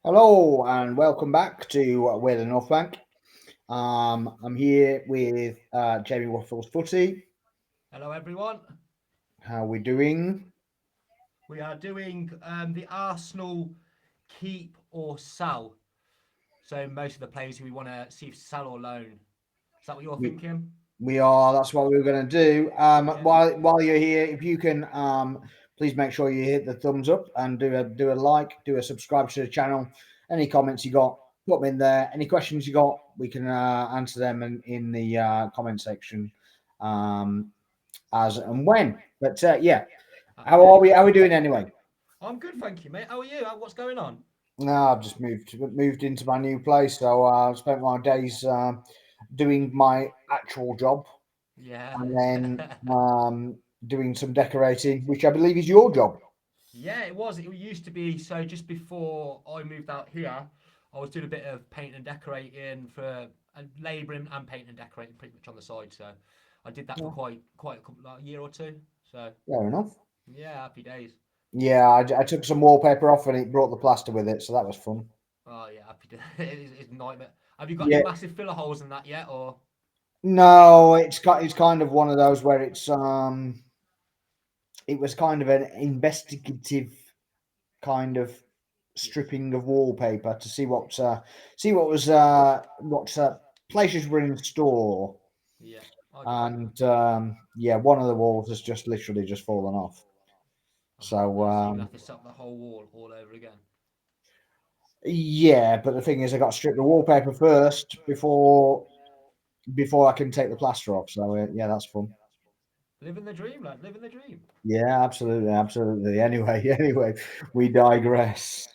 Hello and welcome back to We're the North Bank. I'm here with Jamie Waffles Footy. Hello, everyone. How are we doing? We are doing the Arsenal keep or sell. So most of the players who we want to see if sell or loan. Is that what you're We, thinking? we are. That's what we are going to do. Yeah. While you're here, if you can, please make sure you hit the thumbs up and do a like, do a subscribe to the channel. Any comments you got, put them in there. Any questions you got, we can answer them in the comment section, um, as and when. But yeah, Happy how are days. we? How are we doing anyway? I'm good, thank you, mate. How are you? What's going on? No, I've just moved into my new place, so I've spent my days doing my actual job Yeah. and then doing some decorating, which I believe is your job. Yeah, it was. It used to be. So just before I moved out here, I was doing a bit of painting and decorating for and labouring and painting and decorating pretty much on the side. So I did that for Yeah, quite a couple, like, a year or two. So fair enough. yeah, happy days. Yeah, I took some wallpaper off and it brought the plaster with it, so that was fun. Oh yeah, happy days. It's a nightmare. Have you got any Yeah, massive filler holes in that yet, or? no, it's kind of one of those where it was kind of an investigative kind of stripping of wallpaper to see what places were in store, Yeah, I get you. and yeah, one of the walls has just literally just fallen off. Oh, So no, so you're gonna have to set up the whole wall all over again. yeah, but the thing is, I got to strip the wallpaper first before I can take the plaster off. So yeah, that's fun. Living the dream, lad. Living the dream. Yeah, absolutely, absolutely. Anyway, anyway, we digress.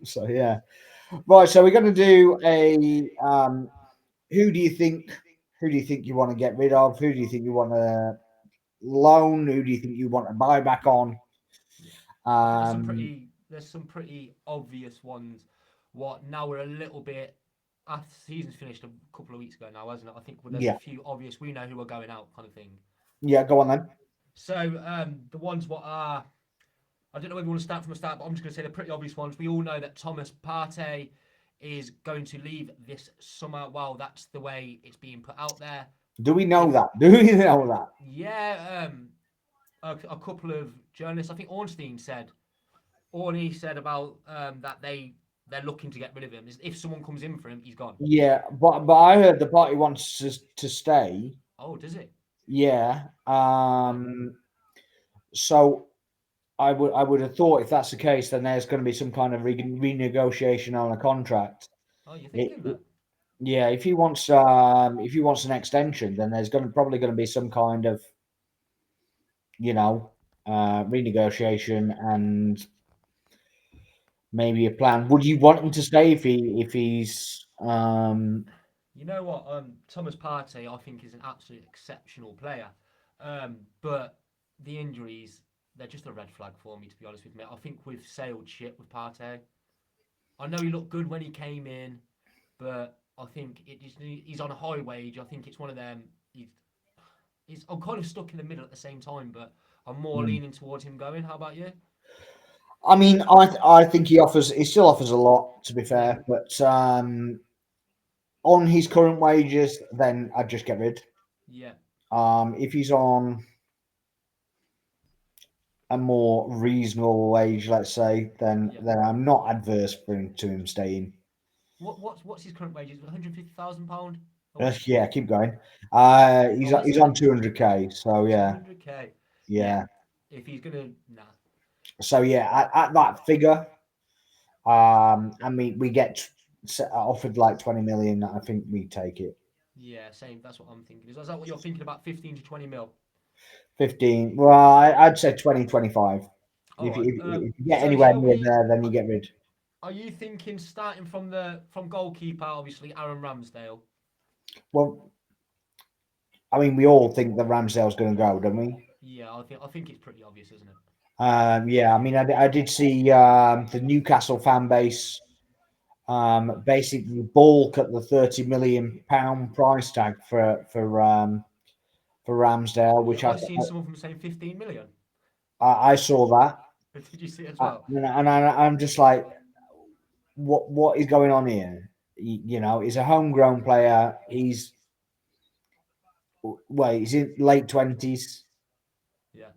So yeah, right. So we're going to do a who do you think who do you think you want to get rid of? Who do you think you want to loan? Who do you think you want to buy back on? Yeah, I think Um, there's some pretty obvious ones. What now we're a little bit after the season's finished a couple of weeks ago now, hasn't it? I think there's a yeah, few obvious. We know who are going out, kind of thing. yeah. Go on then. So the ones what are I don't know if you want to start from the start, but I'm just going to say the pretty obvious ones. We all know that Thomas Partey is going to leave this summer. Well, that's the way it's being put out there. Do we know If that? Do we know that? yeah, a couple of journalists, I think Ornstein said, Orney said about that they're looking to get rid of him. If someone comes in for him, he's gone. Yeah, but I heard the party wants to stay. Oh, does it? Yeah. Oh, So I would have thought if that's the case, then there's going to be some kind of renegotiation on a contract. oh, you're It, thinking that? yeah, if he wants an extension, then there's probably going to be some kind of you know renegotiation and maybe a plan. Would you want him to stay if he's You know what? Thomas Partey, I think, is an absolute exceptional player. But the injuries, they're just a red flag for me, to be honest with me. I think we've sailed shit with Partey. I know he looked good when he came in, but I think he's on a high wage. I think it's one of them. I'm kind of stuck in the middle at the same time, but I'm more hmm. leaning towards him going. How about you? I mean, I think he still offers a lot to be Yeah, fair, but on his current wages, then I'd just get rid. yeah, If he's on a more reasonable wage, let's say, then yeah. I'm not adverse to him staying. What's his current wages? 150,000 pound a week. Yeah, keep going. Oh, is He's it on 200k, so yeah, 200K? Yeah. yeah. If he's gonna, nah. So yeah, at that figure, I mean, we get offered like 20 million. I think we take it. Yeah, same. That's what I'm thinking. Is that what you're thinking about? 15 to 20 mil. 15. Well, I'd say 20, 25. All right. If you get So anywhere shall near we? there, then you get rid. Are you thinking starting from goalkeeper? Obviously, Aaron Ramsdale. Well, I mean, we all think that Ramsdale's going to go, don't we? Yeah, I think it's pretty obvious, isn't it? Yeah, I mean, I did see the Newcastle fan base basically balk at the 30 million pound price tag for Ramsdale, Yeah, which I've seen some of them saying 15 million. I saw that, Did you see it as well? and I'm just like, what is going on here? You know, he's a homegrown player. He's he's in late 20s. Yeah.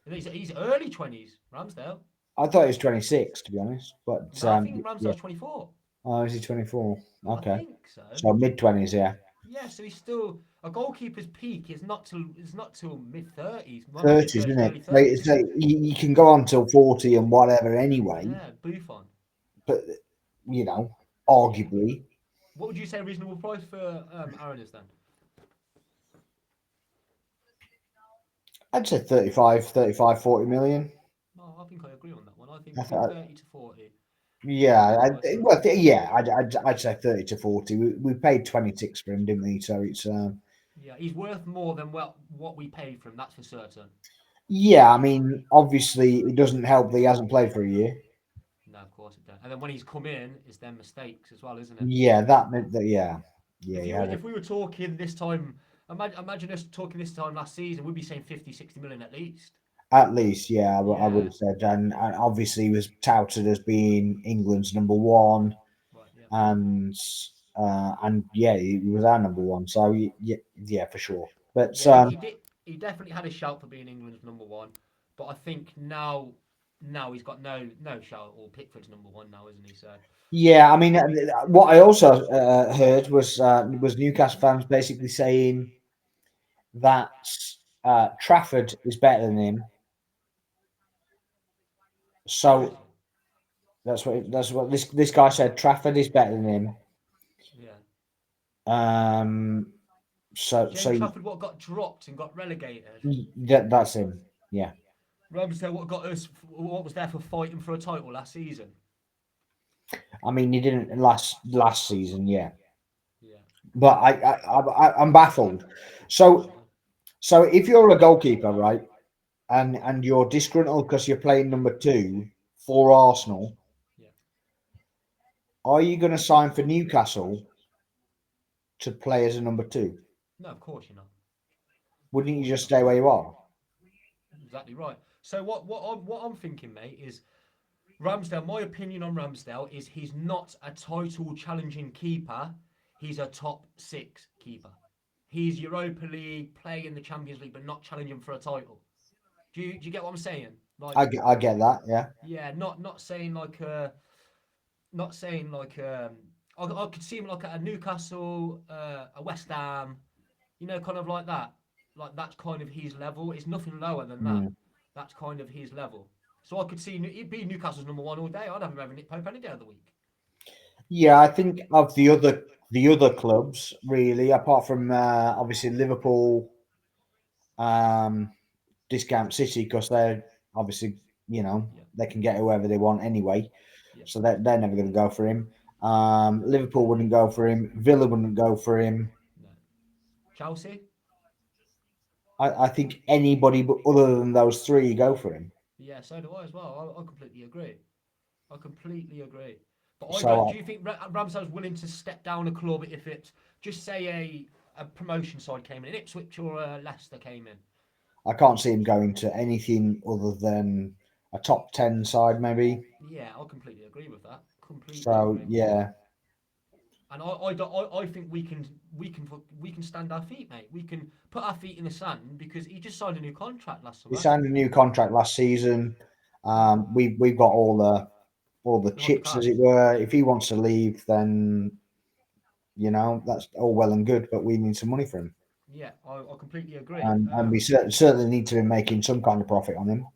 And he's early 20s, Ramsdale. I thought he was 26, to be honest. But No, I think yeah. Ramsdale's 24. Oh, is he 24? I Okay. think so. So mid-20s, yeah. Yeah, so he's still a goalkeeper's peak is not till mid 30s, might mid 30s, 30s, isn't it? early Like, 30s, it's isn't like it? you can go on till 40 and whatever anyway. Yeah, Buffon. But, you know, arguably, What would you say a reasonable price for Aaron is then? I'd say 35, 40 million. No, I think I agree on that one. I think I between thought, 30 to 40 is a yeah, good price for him. I'd say 30 to 40. We paid 26 for him, didn't we? So it's, Yeah, he's worth more than what we paid for him, that's for certain. yeah, I mean, obviously, it doesn't help that he hasn't played for a year. No, of course it don't. And then when he's come in, it's then mistakes as well, isn't it? Yeah, that meant that, yeah. Yeah, If he you were, had it. if we were talking this time, imagine us talking this time last season, we'd be saying 50, 60 million at least. At least, yeah, I would Yeah, have said. And obviously, he was touted as being England's number one. right, yeah. And yeah, he was our number one. So yeah, for sure. But Yeah, he did. He definitely had a shout for being England's number one, but I think now he's got no shout or Pickford's number one now, isn't he? So yeah, I mean, what I also heard was Newcastle fans basically saying that Trafford is better than him. really, So that's what this guy said. Trafford is better than him. yeah. Um, so James Trafford, what got dropped and got relegated. that's him. Yeah. Ramsdale, what was there for fighting for a title last season. I mean, he didn't last season, yeah. Yeah, But I'm baffled. So go on. so if you're a goalkeeper, right, and you're disgruntled because you're playing number two for Arsenal, Yeah. are you going to sign for Newcastle to play as a number two? No, of course you're not. Of Wouldn't you course just you're not. stay where you are? Exactly right. So what I'm thinking, mate, is Ramsdale. My opinion on Ramsdale is he's not a title challenging keeper. He's a top six keeper. He's Europa League, play in the Champions League, but not challenging for a title. Do you get what I'm saying? Like, I get that, yeah. yeah, not saying like not saying like I could see him like at a Newcastle, a West Ham, kind of like that. Like that's kind of his level. It's nothing lower than that. Mm. That's kind of his level. So I could see he'd be Newcastle's number one all day. I'd have him over Nick Pope any day of the week. Yeah, I think of the other clubs really, apart from obviously Liverpool, um, Discount City, because they're obviously Yeah, they can get whoever they want anyway, yeah, so they're never going to go for him. Liverpool wouldn't go for him. Villa wouldn't go for him. no. Chelsea, I think anybody but other than those three go for him. yeah, so do I as well. I completely agree. I completely agree. But I don't. So Do you think Ramsdale's willing to step down a club if it's just say a promotion side came in, Ipswich or Leicester came in? I can't see him going to anything other than a top 10 side, maybe. Yeah, I completely agree with that. Completely So agree. yeah, And I think we can stand our feet, mate. We can put our feet in the sand because he just signed a new contract last he summer. signed a new contract last season. Yeah, We've got all the behind the chips, as it cards. were. If he wants to leave, then that's all well and good, but we need some money for him, Yeah, I completely agree. and we certainly need to be making some kind of profit on him.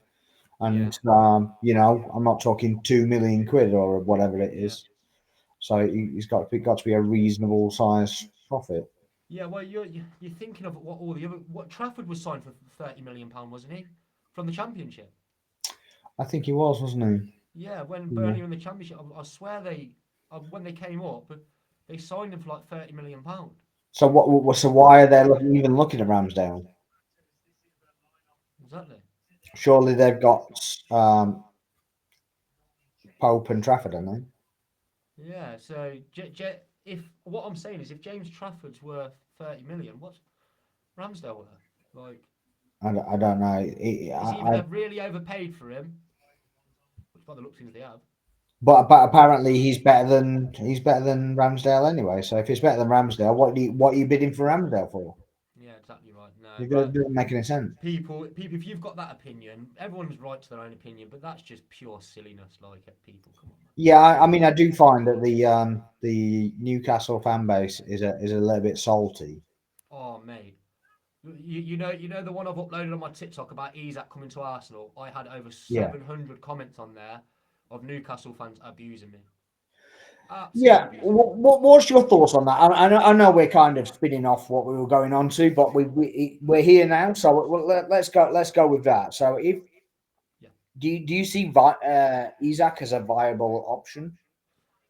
Yeah, And I'm not talking 2 million quid or whatever it yeah, is. So he's got to be a reasonable size profit. yeah. Well, you're thinking of what Trafford was signed for £30 million, wasn't he, from the Championship? I think he was, wasn't Yeah, when he? Yeah. Burnley were in the Championship, I swear when they came up, they signed him for like £30 million. So so why are they even looking at Ramsdale? Exactly. Surely they've got um, Pope and Trafford, haven't they? Yeah. So if what I'm saying is if James Trafford's worth 30 million, what's Ramsdale worth? Like, I don't know. is either they've really overpaid for him, which by the looks seems they have, But apparently he's better than Ramsdale anyway. So if he's better than Ramsdale, what are you bidding for Ramsdale for? Yeah, exactly right. No, It but doesn't make any sense. people, if you've got that opinion, everyone's right to their own opinion, but that's just pure silliness. Like, people, come on, man. Yeah, I mean, I do find that the Newcastle fan base is a little bit salty. Oh, mate. You know the one I've uploaded on my TikTok about Isak coming to Arsenal. I had over Yeah, 700 comments on there of Newcastle fans abusing me, absolutely yeah. abusing me. What's your thoughts on that? I know we're kind of spinning off what we were going on to, but we're here now, so let's go with that. So if Yeah, do you see Isaac as a viable option?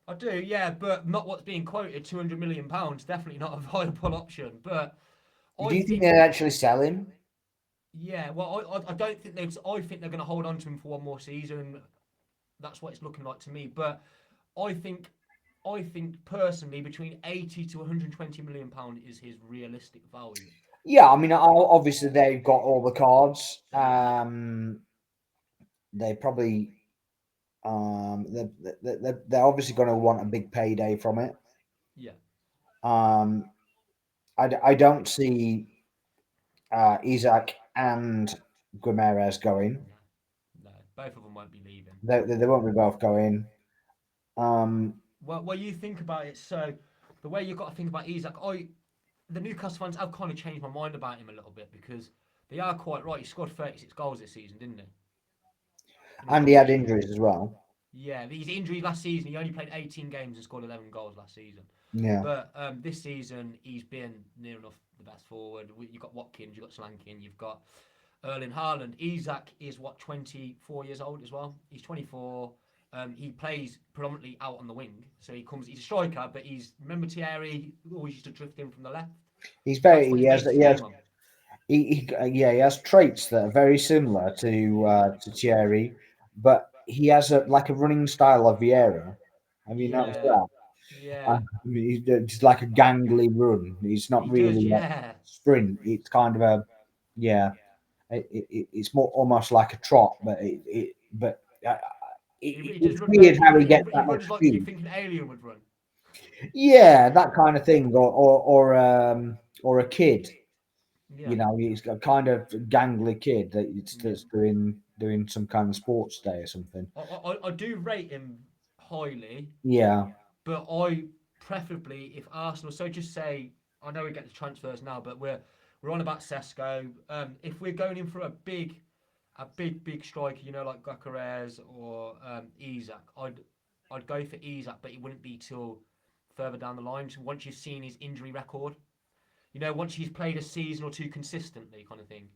I do. Yeah, but not what's being quoted. £200 million, definitely not a viable option. But Do I you think think, they'd actually sell him? yeah. Well, I don't think they. I think they're going to hold on to him for one more season. That's what it's looking like to me. But I think I think personally between 80 to 120 million pound is his realistic value. Yeah, I mean, obviously they've got all the cards. Yeah, They probably they're obviously going to want a big payday from it. yeah. Um, I don't see Isaac and Guimaraes going. No, no, both of them won't be leaving. They won't be both going. Um, Well, you think about it. So the way you've got to think about Isak, the Newcastle fans have kind of changed my mind about him a little bit because they are quite right. He scored 36 goals this season, didn't he? In the and he had competition. injuries as well. Yeah, his injury last season, he only played 18 games and scored 11 goals last season. Yeah, But this season, he's been near enough the best forward. You've got Watkins, you've got Slankin, you've got Erling Haaland. Isak is what, 24 years old as well. He's 24. He plays predominantly out on the wing, so he's a striker. But remember Thierry always used to drift in from the left. he's That's very what he he's has based his game on. yeah, he has traits that are very similar to Thierry, but he has like a running style of Vieira. Have you noticed Yeah, that? I yeah, mean, it's like a gangly run. It's not he does. really a Yeah, sprint. It's kind of a yeah. It's more almost like a trot, but he does it's run weird very. how he gets He that much runs like you speed. think an alien would run. Yeah, that kind of thing, or a kid. Yeah. You know, he's got kind of gangly kid Yeah. that's doing some kind of sports day or something. I do rate him highly, Yeah, but I preferably if Arsenal. So just say I know we get the transfers now, but we're on about Sesko. If we're going in for a big striker, like Gyökeres or Isak, I'd go for Isak, but it wouldn't be till further down the line. So once you've seen his injury record, once he's played a season or two consistently, kind of thing.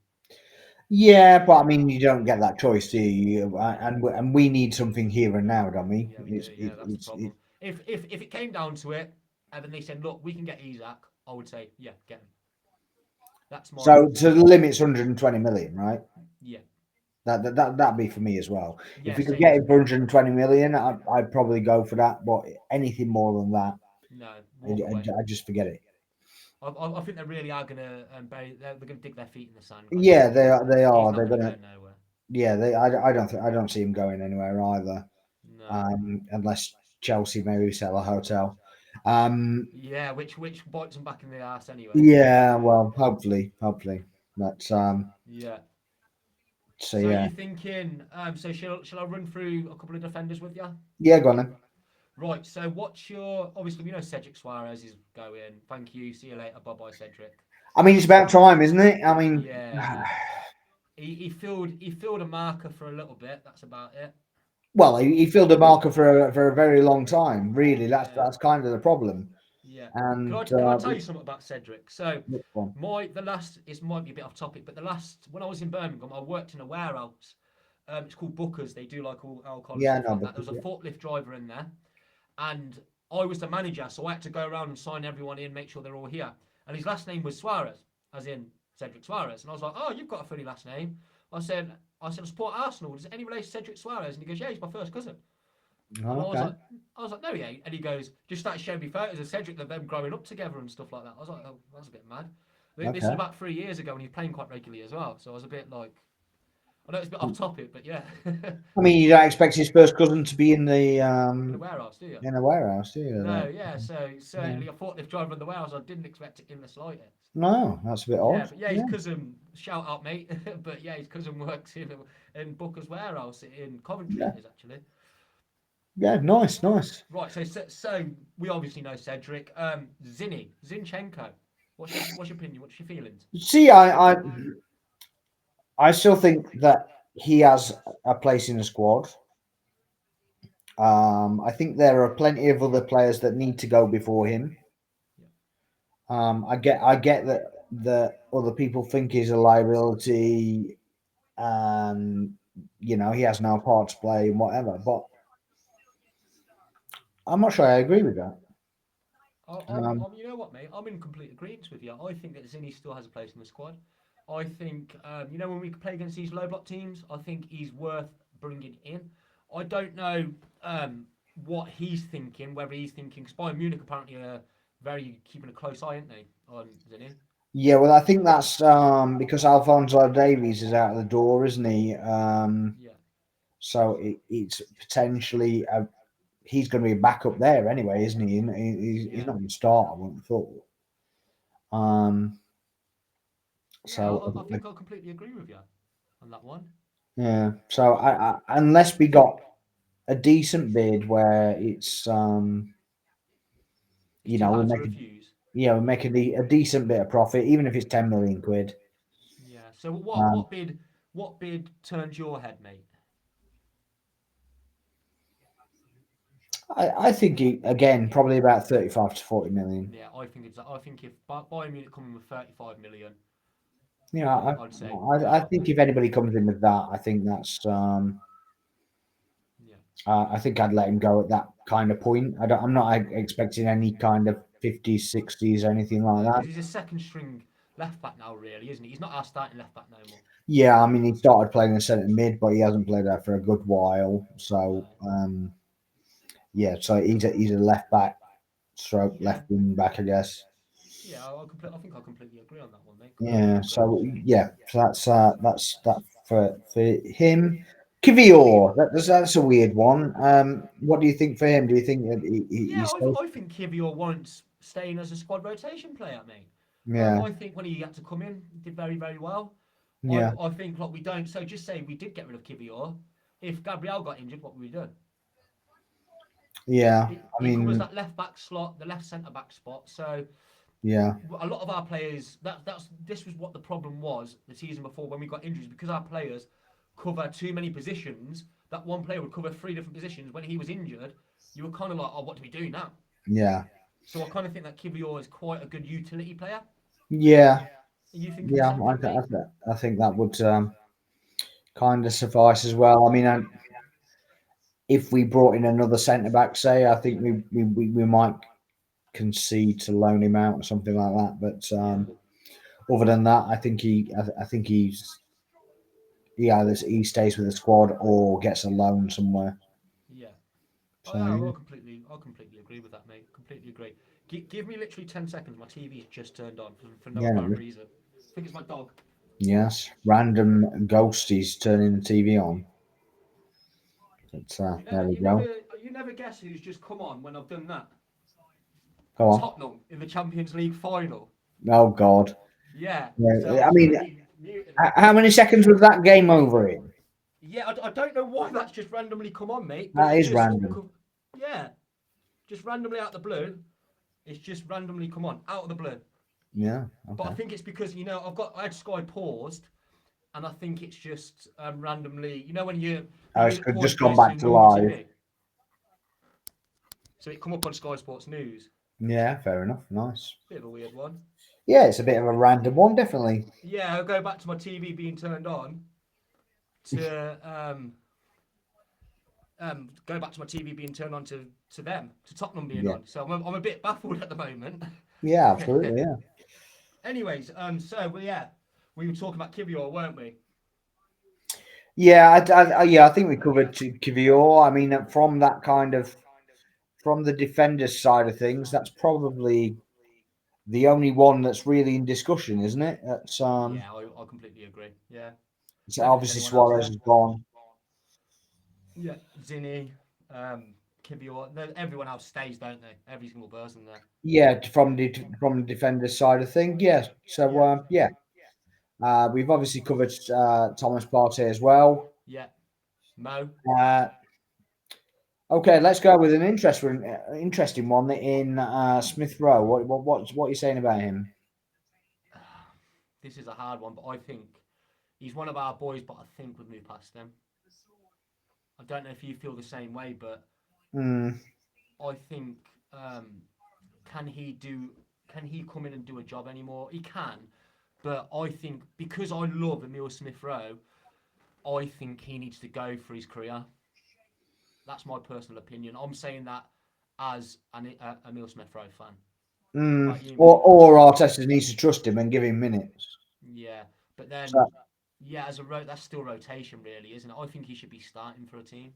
yeah, but I mean, you don't get that choice, do you? And we need something here and now, don't we? Yeah, we do. Yeah, that's the It, problem. If it came down to it, and then they said, "Look, we can get Isak," I would say, "Yeah, get him." That's my so the limit's 120 million, right? yeah, That'd be for me as well. If yeah, we could same get as it for me. 120 million, I'd probably go for that. But anything more than that, No, walk away. I just forget it. I think they really are gonna they're gonna dig their feet in the sand, kind of Yeah, thing, they because are. They he's are. not They're gonna gonna. go nowhere. Yeah, I don't see him going anywhere either. No. Unless Chelsea maybe sell a hotel. Um, Yeah, which bites them back in the ass anyway. yeah, well, hopefully. But Yeah. so So yeah, you thinking? So shall I run through a couple of defenders with you? yeah, go on then. Right. So what's your? Obviously, we know Cedric Suarez is going. Thank you. See you later. Bye bye, Cedric. I mean, it's about time, isn't it? I mean, Yeah. He filled a marker for a little bit. That's about it. well, he filled a marker for a very long time. Really, Yeah. that's kind of the problem. Yeah. Can And I tell you something about Cedric? So which one? the last it might be a bit off topic, but the last when I was in Birmingham, I worked in a warehouse. It's called Booker's. They do like all alcohol and Yeah, stuff no, like but that. There was a forklift driver in there, and I was the manager, so I had to go around and sign everyone in, make sure they're all here. And his last name was Suarez, as in Cedric Suarez. And I was like, "Oh, you've got a funny last name." I said, "I support Arsenal. Is it any relation to Cedric Suarez?" And he goes, "Yeah, he's my first cousin." And okay, I was like, "No, he ain't." And he goes, just started showing me photos of Cedric of them growing up together and stuff like that. I was like, "Oh, that's a bit mad." This is okay. about 3 years ago, and he's playing quite regularly as well. So I was a bit like, I know it's a bit off topic, but yeah. I mean, you don't expect his first cousin to be in the In the warehouse, do you? warehouse, do you? No, yeah. So certainly a forklift driver in the warehouse, I didn't expect it in the slightest. No, that's a bit Yeah, odd. but yeah, his Yeah, cousin, shout out, mate. But yeah, his cousin works in Booker's warehouse in Coventry. yeah, It is actually yeah. Nice, nice. right. So we obviously know Cedric. Zinchenko. What's your opinion? What's your feelings? See, I still think that he has a place in the squad. I think there are plenty of other players that need to go before him. Yeah, I get that other people think he's a liability, and he has no part to play and whatever. But I'm not sure I agree with that. you know what, mate? I'm in complete agreement with you. I think that Zinni still has a place in the squad. I think, when we play against these low block teams, I think he's worth bringing in. I don't know what he's thinking, whether he's thinking, because Bayern Munich apparently are very keeping a close eye, aren't they, on Zinni? Yeah, well, I think that's because Alfonso Davies is out of the door, isn't he? Yeah, So it's potentially he's going to be back up there anyway, isn't he? He's yeah. not going to start, I wouldn't have thought. Um, Yeah, so I think I completely agree with you on that one. yeah, so unless we got a decent bid where it's It's too we hard to make refuse. we make a decent bit of profit, even if it's 10 million quid. Yeah. So what Um, what bid turns your head, mate? I think again probably about 35 to 40 million. Yeah, I think if Bayern Munich coming with 35 million, I'd say I go, think if anybody comes in with that, I think that's yeah. I think I'd let him go at that kind of point. I'm not expecting any kind of 50s, 60s or anything like No, that. because he's a second string left back now, really, isn't he? He's not our starting left back no more. Yeah, I mean, he started playing the centre mid, but he hasn't played that for a good while. So, No. yeah, so he's a left back, stroke Yeah, left wing back, I guess. yeah. I think I completely agree on that one, mate. Completely Yeah, agree. so yeah, so that's that for him. Kivior, that's a weird one. What do you think for him? Do you think that Yeah, he's safe? I think Kivior warrants staying as a squad rotation player, mate. Yeah, I think when he had to come in, he did very, very well. yeah, I think like we don't. So just say we did get rid of Kivior. If Gabriel got injured, what would we do? yeah. He, I he covers mean, that left back slot, the left centre back spot. So yeah, a lot of our players that's this was what the problem was the season before when we got injuries because our players cover too many positions. That one player would cover three different positions. When he was injured, you were kind of like, oh, what do we do now? yeah, So I kind of think that Kivior is quite a good utility player. yeah, Are you thinking the yeah. same thing, mate? I think that would kind of suffice as well. I mean, if we brought in another centre back, say, I think we might concede to loan him out or something like that. But Yeah, other than that, I think he stays with the squad or gets a loan somewhere. yeah. So yeah. I completely agree with that, mate. Completely agree. Give me literally 10 seconds. My TV's just turned on for no Yeah, apparent reason. I think it's my dog. yes, random ghosties turning the TV on. But there we go. You never guess who's just come on when I've done that. Go on. Tottenham in the Champions League final. Oh God. Yeah. So Yeah, I I've mean, quickly muted it. how many seconds was that game over in? Yeah, I don't know why that's just randomly come on, mate. But That it's is just, random. yeah, just randomly out the blue. It's just randomly come on out of the blue. Yeah. But I Okay. think it's because I had Sky paused, and I think it's just randomly. When Oh, you it's leave it paused just gone versus back your to normal live. TV, so it come up on Sky Sports News. Yeah, fair enough. Nice. Bit of a weird one. Yeah, it's a bit of a random one, definitely. Yeah, I'll go back to my TV being turned on to go back to my TV being turned on to them to Tottenham being Yeah. on. So I'm a bit baffled at the moment. Yeah, absolutely. Yeah. Anyways, yeah, we were talking about Kivior, weren't we? Yeah, yeah, I think we covered Kivior. I mean, from that kind of from the defenders side of things, that's probably the only one that's really in discussion, isn't it? That's Yeah, I completely agree. Yeah. So Don't think there's obviously anyone else Suarez there. is gone. Yeah, Zinni, Kivior, everyone else stays, don't they? Every single person there. Yeah, from the defender's side of things. Yeah. So Yeah, yeah, we've obviously covered Thomas Partey as well. yeah. Mo, Uh, okay, let's go with an interesting one in Smith Rowe. What are you saying about him? this is a hard one, but I think he's one of our boys, but I think we've moved past him. I don't know if you feel the same way, but Mm, I think can he do? Can he come in and do a job anymore? He can, but I think because I love Emil Smith Rowe, I think he needs to go for his career. That's my personal opinion. I'm saying that as an Emil Smith Rowe fan. What about you, mate? or Arteta needs to trust him and give him minutes. Yeah, but then So, yeah, that's still rotation, really, isn't it? I think he should be starting for a team.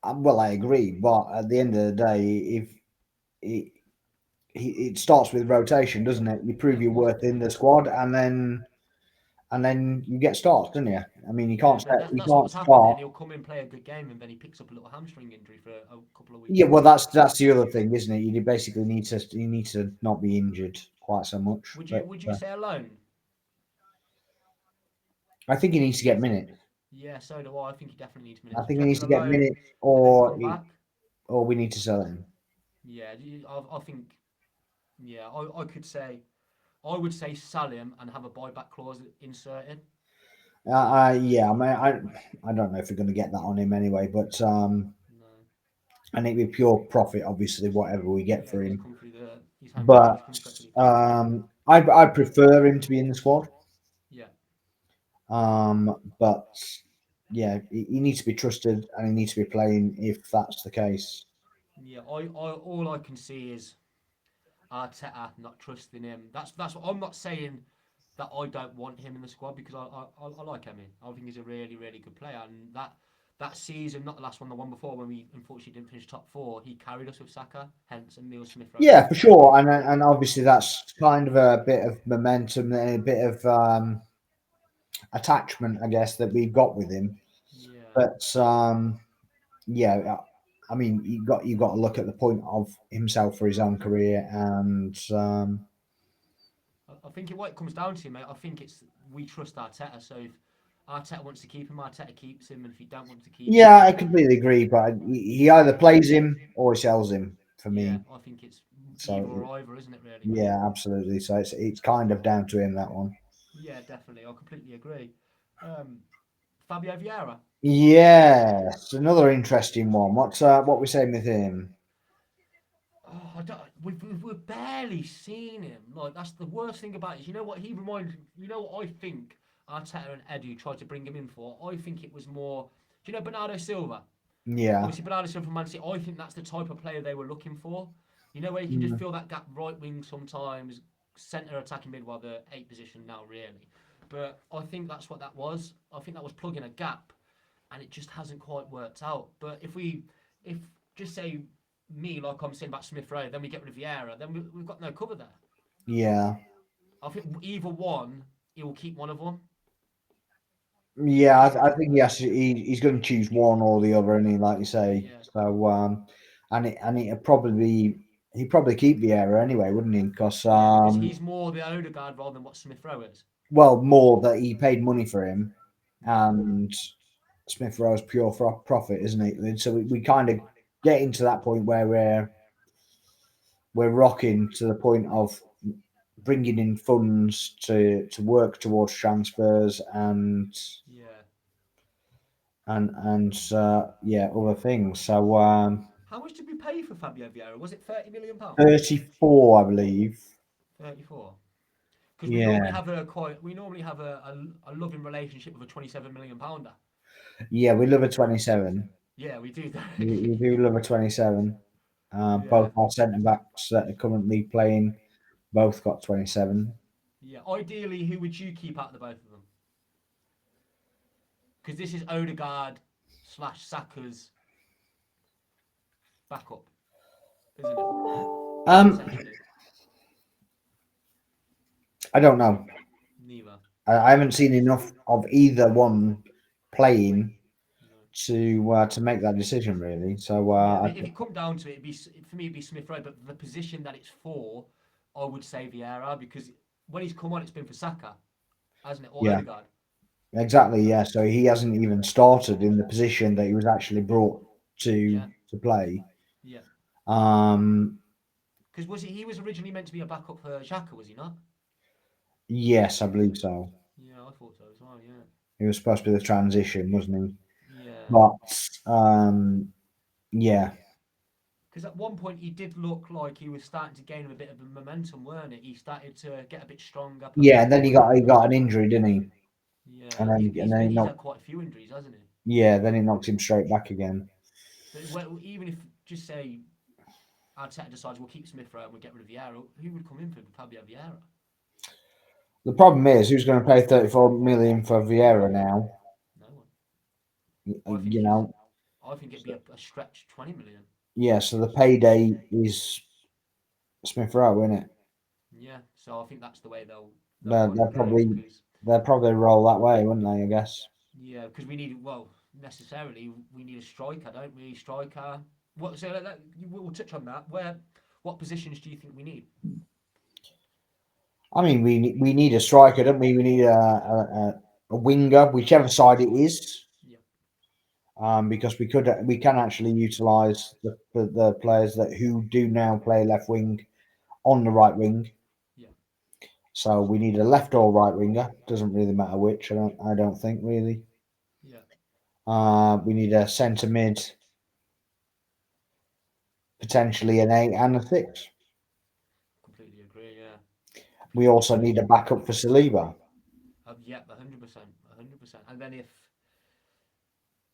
well, I agree, but at the end of the day, if it, it starts with rotation, doesn't it? You Yeah, prove of your course it worth does. in Yeah, the squad, and then you get starts, don't you? I mean, yeah. But you that's can't what's happened. Then start. he'll come and play a good game, and then he picks up a little hamstring injury for a couple of weeks. Yeah, well, that's the other thing, isn't it? You basically need to not be injured quite so much. Would you But would you say alone? I think he needs to get minutes. Yeah, so do I. I think he definitely needs I minutes. think Do he you needs reckon to get alone minutes, and then come back? or we need to sell him. Yeah, I think. Yeah, I could say I would say sell him and have a buyback clause inserted. Yeah, I mean, I don't know if we're going to get that on him anyway, but No. and it'd be pure profit, obviously, whatever we get Yeah, for just him. come through his home But transfers come straight to the account. I prefer him to be in the squad. Yeah. But yeah, he needs to be trusted and he needs to be playing if that's the case. Yeah, I all I can see is Arteta not trusting him. That's what I'm not saying that I don't want him in the squad because I like him. I think he's a really really good player, and that season, not the last one, the one before when we unfortunately didn't finish top four, he carried us with Saka. Hence, Emil Smith Rowe Yeah, being for captain. sure, and obviously that's kind of a bit of momentum and a bit of attachment, I guess, that we've got with him. Yeah, But yeah, I mean, you got to look at the point of himself for his own career, and I think what it comes down to, mate. I think it's we trust Arteta. So if Arteta wants to keep him, Arteta keeps him, and if he don't want to keep him, yeah, I completely agree. But he either plays him or he sells him for yeah, me. I think it's either So or either, isn't it? Really, mate. yeah, absolutely. So it's kind of down to him, that one. Yeah, definitely. I completely agree. Um, Fabio Vieira. Yes, another interesting one. What we saying with him? Oh, I don't, we've barely seen him. Like that's the worst thing about it. Is, you know what he reminds? You know what I think Arteta and Edu tried to bring him in for. I think it was more. Do you know Bernardo Silva? Yeah. Obviously, Bernardo Silva from Man City. I think that's the type of player they were looking for. You know where you can just Mm. fill that gap right wing sometimes, centre attacking mid, while the eight position now really. But I think that's what that was. I think that was plugging a gap, and it just hasn't quite worked out. But if just say me, like I'm saying about Smith Rowe, then we get rid of Vieira, then we've got no cover there. Yeah. I think either one, he will keep one of them. Yeah, Just I think he's going to choose one or the other, and he like you say. yeah, So and it'd probably he'd probably keep Vieira anyway, wouldn't he? Because yeah, because he's more the Odegaard rather than what Smith Rowe is. well, more that he paid money for him, Yeah, and Smith Rowe's pure for profit, isn't it? And so we kind of get into that point where we're rocking to the point of bringing in funds to work towards transfers yeah. and yeah, other things. So How much did we pay for Fabio Vieira? Was it £30 million? 34, I believe. 34. Because Yeah, we normally have a loving relationship with a £27 million. yeah, we love a 27. Yeah, we do. We do love a 27. Yeah, Both our centre backs that are currently playing both got 27. yeah. Ideally, who would you keep out of the both of them? Because this is Odegaard slash Saka's backup, isn't it? Um, Essentially, I don't know. neither. I haven't seen enough of either one playing to make that decision really. So Yeah, but if it come down to it, for me, it'd be Smith Rowe. But the position that it's for, I would say Vieira because when he's come on, it's been for Saka, hasn't it, or yeah, Odegaard? exactly. Yeah, so he hasn't even started in the position that he was actually brought Yeah, to play. yeah. Um, Because he was originally meant to be a backup for Xhaka, was he not? yes, I believe so. Yeah, I thought so as well. Yeah, He was supposed to be the transition, wasn't he? yeah. But yeah, Because at one point he did look like he was starting to gain a bit of a momentum, weren't it? He started to get a bit stronger, put a bit yeah. And more then weight he on. got an injury, didn't he? Yeah, And then he he's knocked. had quite a few injuries, hasn't he? Yeah, then he knocked him straight back again. But even if just say Arteta decides we'll keep Smith Rowe and we'll get rid of Vieira, who would come in for Fabio Vieira? The problem is who's going to pay 34 million for Vieira now? No one. I think You know, it'd be a stretch 20 million. yeah. So the payday is Smith Rowe, isn't it? Yeah, so I think that's the way they'll They're, kind of they're go probably because they'll probably roll that way, wouldn't they? I guess. yeah, because we need necessarily we need a striker, don't we? Striker. What? So we'll touch on that. What positions do you think we need? I mean, we need a striker, don't we? We need a winger, whichever side it is, Yeah, because we can actually utilise the players that who do now play left wing on the right wing. yeah, So we need a left or right winger. Doesn't really matter which. I don't think really. yeah. We need a centre mid, potentially an 8 and a 6. Completely agree. Yeah. We also need a backup for Saliba. Yeah, 100%, 100%. And then if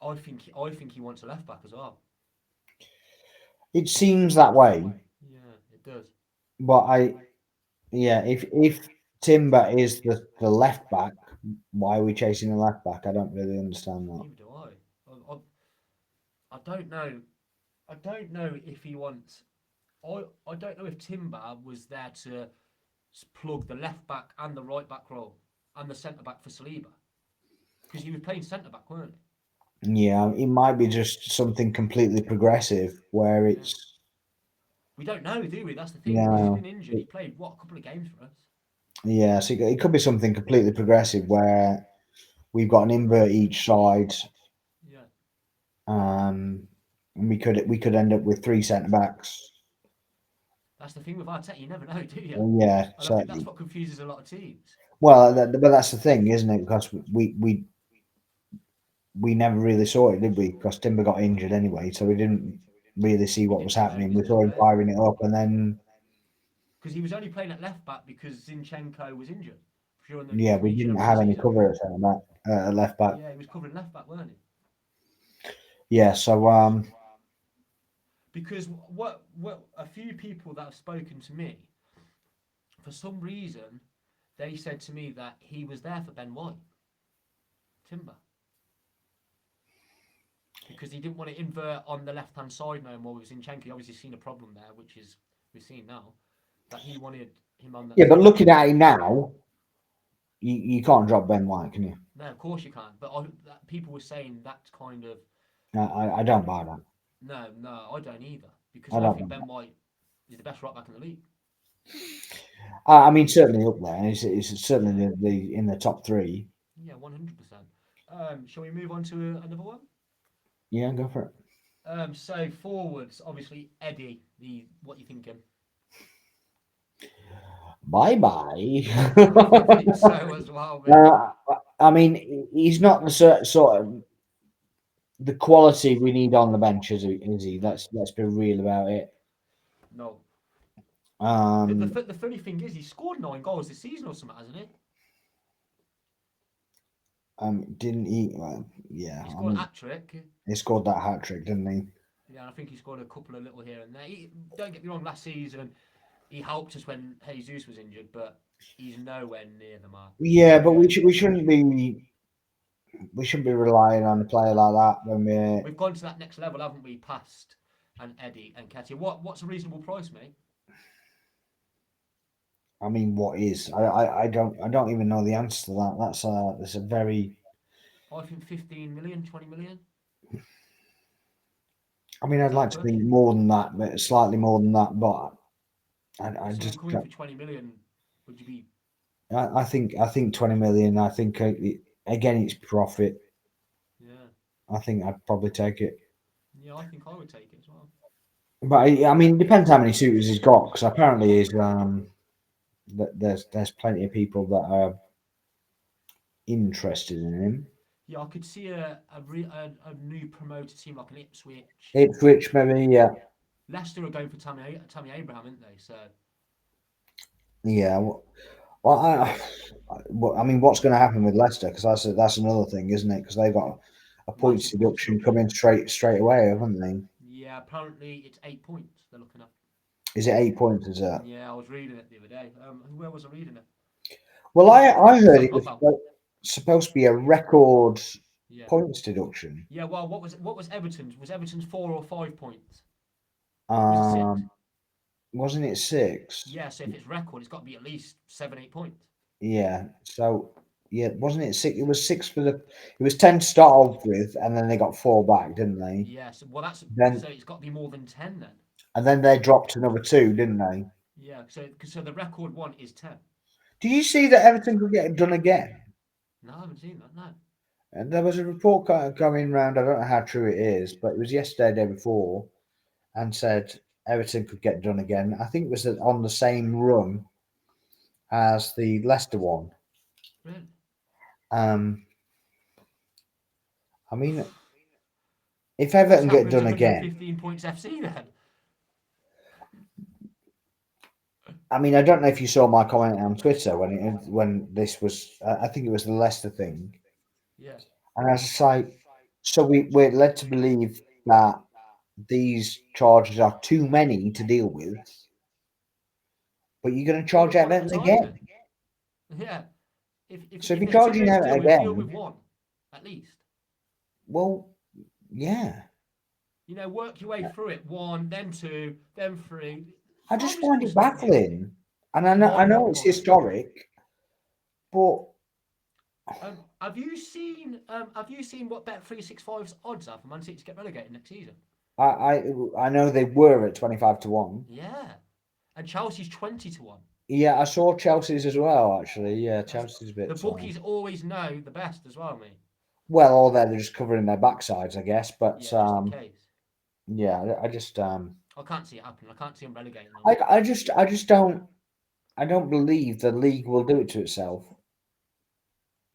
I think he wants a left back as well. It seems that way, Yeah, it does. but yeah, if Timber is the left back, why are we chasing a left back? I don't really understand that. Neither do I don't know. I don't know if he wants. I don't know if Timber was there to plug the left back and the right back role and the centre back for Saliba because he was playing centre back, weren't Yeah, it might be just something completely progressive where he? Yeah. it's We don't know, do we? That's the thing because he's no, been injured. He played a couple of games for us. yeah, so it could be something completely progressive where we've got an invert each side, Yeah. and we could end up with three centre backs. That's the thing with Arteta. You never know, do you? Yeah, And I so think that's what confuses a lot of teams. but that's the thing, isn't it? Because we never really saw it, did we? Because Timber got injured anyway, so we didn't really see We what was didn't know happening. he was We going to saw him play firing it up, and then because he was only playing at left back because Zinchenko was injured during the yeah, we pre didn't Chelsea have any season. cover at centre back, left back. Yeah, he was covering left back, weren't he? Yeah, so Because what a few people that have spoken to me, for some reason, they said to me that he was there for Ben White, Timber, because he didn't want to invert on the left hand side no more with Zinchenko. He obviously seen a problem there, which is we've seen now, that he wanted him on that yeah, but side. looking at it now, you can't drop Ben White, can you? No, of course you can't. But people were saying that's kind of No, I don't buy that. no, I don't either because I I don't. think Ben White is the best right back in the league. I mean, certainly up there. It's certainly Yeah, the in the top three. yeah, 100%. Shall we move on to another one? Yeah, go for it. So forwards, obviously Eddie. The what you thinking? Bye bye. I think so as well, mate. I mean, he's not the sort of the quality we need on the bench, is he? No, Let's be real about it. no. Um, The funny thing is, he scored 9 goals this season or something, hasn't he? didn't he? Well, yeah, He I scored a mean, hat trick. he scored that hat trick, didn't he? Yeah, and I think he scored a couple of little here and there. Don't get me wrong, last season he helped us when Jesus was injured, but he's nowhere near the mark. Yeah, but we shouldn't be relying on a player like that when we're. We've gone to that next level, haven't we? Past and Eddie and Ketia. What's a reasonable price, mate? I mean, what is? I don't even know the answer to that. That's a very. I think 15 million, 20 million. I mean, Is I'd that like to think pushing? more than that, but slightly more than that. But I If someone just coming for 20 million, would you be? I think 20 million. I think again it's profit. Yeah, I think I'd probably take it. yeah. I think I would take it as well. But I mean, it depends how many suitors he's got, because apparently there's plenty of people that are interested in him. Yeah, I could see a new promoted team like an Ipswich. Ipswich, maybe, yeah, Leicester are going for Tammy Abraham, aren't they? So yeah. Well, I mean, what's going to happen with Leicester? Because that's another thing, isn't it? Because they've got a points massive points deduction deduction. coming straight away, haven't they? Yeah, apparently it's 8 points they're looking at. Is it 8 points? Is that? Yeah, I was reading it the other day. Where was I reading it? Well, I heard Sam it was Cotwell. supposed to be a record Yeah, points deduction. yeah. Well, what was Everton's? Was Everton's 4 or 5 points? Or was it six? Um, wasn't it 6? Yeah. So if it's record, it's got to be at least 7, 8 points. Yeah. So yeah, wasn't it 6? It was 6 for the. It was 10 to start off with, and then they got 4 back, didn't they? Yes. Well, that's Then so it's got to be more than 10 then. and then they dropped another 2, didn't they? Yeah. So the record one is 10. Did you see that Everton could get it done again? No, I haven't seen that. No. And there was a report going round. I don't know how true it is, but it was yesterday, day before, and said Everton could get done again. I think it was on the same run as the Leicester one. Really? Um, I mean, if What's Everton get happening to done again, 115 points FC then? I mean, I don't know if you saw my comment on Twitter when this was. I think it was the Leicester thing, Yeah. and I was just like, so we're led to believe that these charges are too many to deal with, but you're going to Well, charge with one at a Everton time again. then. Yeah. If, So if if you're there's too charging many to Everton deal with again, one, at least. well, yeah. You know, work your way through it. One, then two, then three. I just Five is going find to it start next year. baffling, and I Mind know it's boggling. historic, but Have you seen what Bet365's odds are for Man City to get relegated next season? I know they were at 25 to 1. Yeah. And Chelsea's 20 to 1. Yeah, I saw Chelsea's as well. Actually, yeah, That's Chelsea's a the bit. bookies always know the best as well, mate. Well, all they're just covering their backsides, I guess. But Yeah, just in case. yeah, I just I can't see it happening. I can't see them relegating them. I just don't believe the league will do it to itself.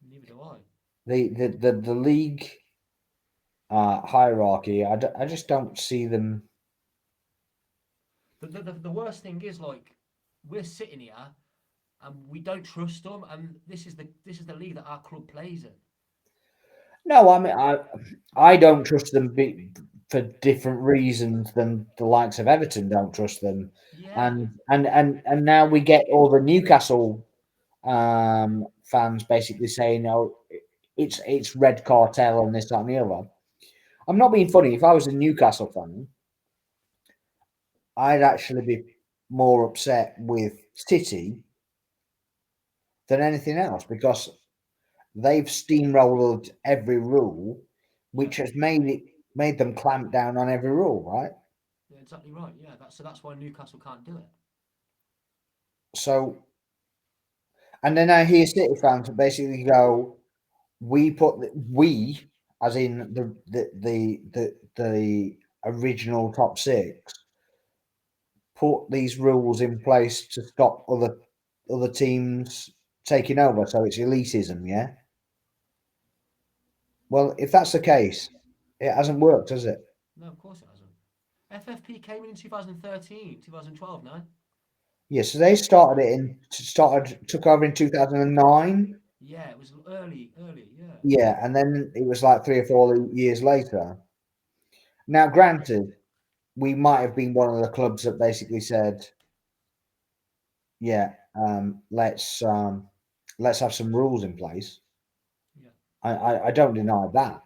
Neither do I. The league hierarchy. I just don't see them. The worst thing is like we're sitting here and we don't trust them, and this is the league that our club plays in. No, I mean I don't trust them for different reasons than the likes of Everton don't trust them, Yeah, and now we get all the Newcastle fans basically saying, "Oh, it's red cartel and this that and the other." I'm not being funny. If I was a Newcastle fan, I'd actually be more upset with City than anything else because they've steamrolled every rule, yeah, which has made them clamp down on every rule, right? yeah, exactly right. Yeah, that's why Newcastle can't do it. So, and then I hear City fans basically go, we, as in the original top six, put these rules in place to stop other teams taking over. So it's elitism, yeah. Well, if that's the case, it hasn't worked, has it? No, of course it hasn't. FFP came in 2013, 2012. No. Yeah, so they took over in 2009. Yeah, it was early, early. Yeah, Yeah, and then it was like 3 or 4 years later. Now, granted, we might have been one of the clubs that basically said, "Yeah, let's have some rules in place." yeah. I don't deny that,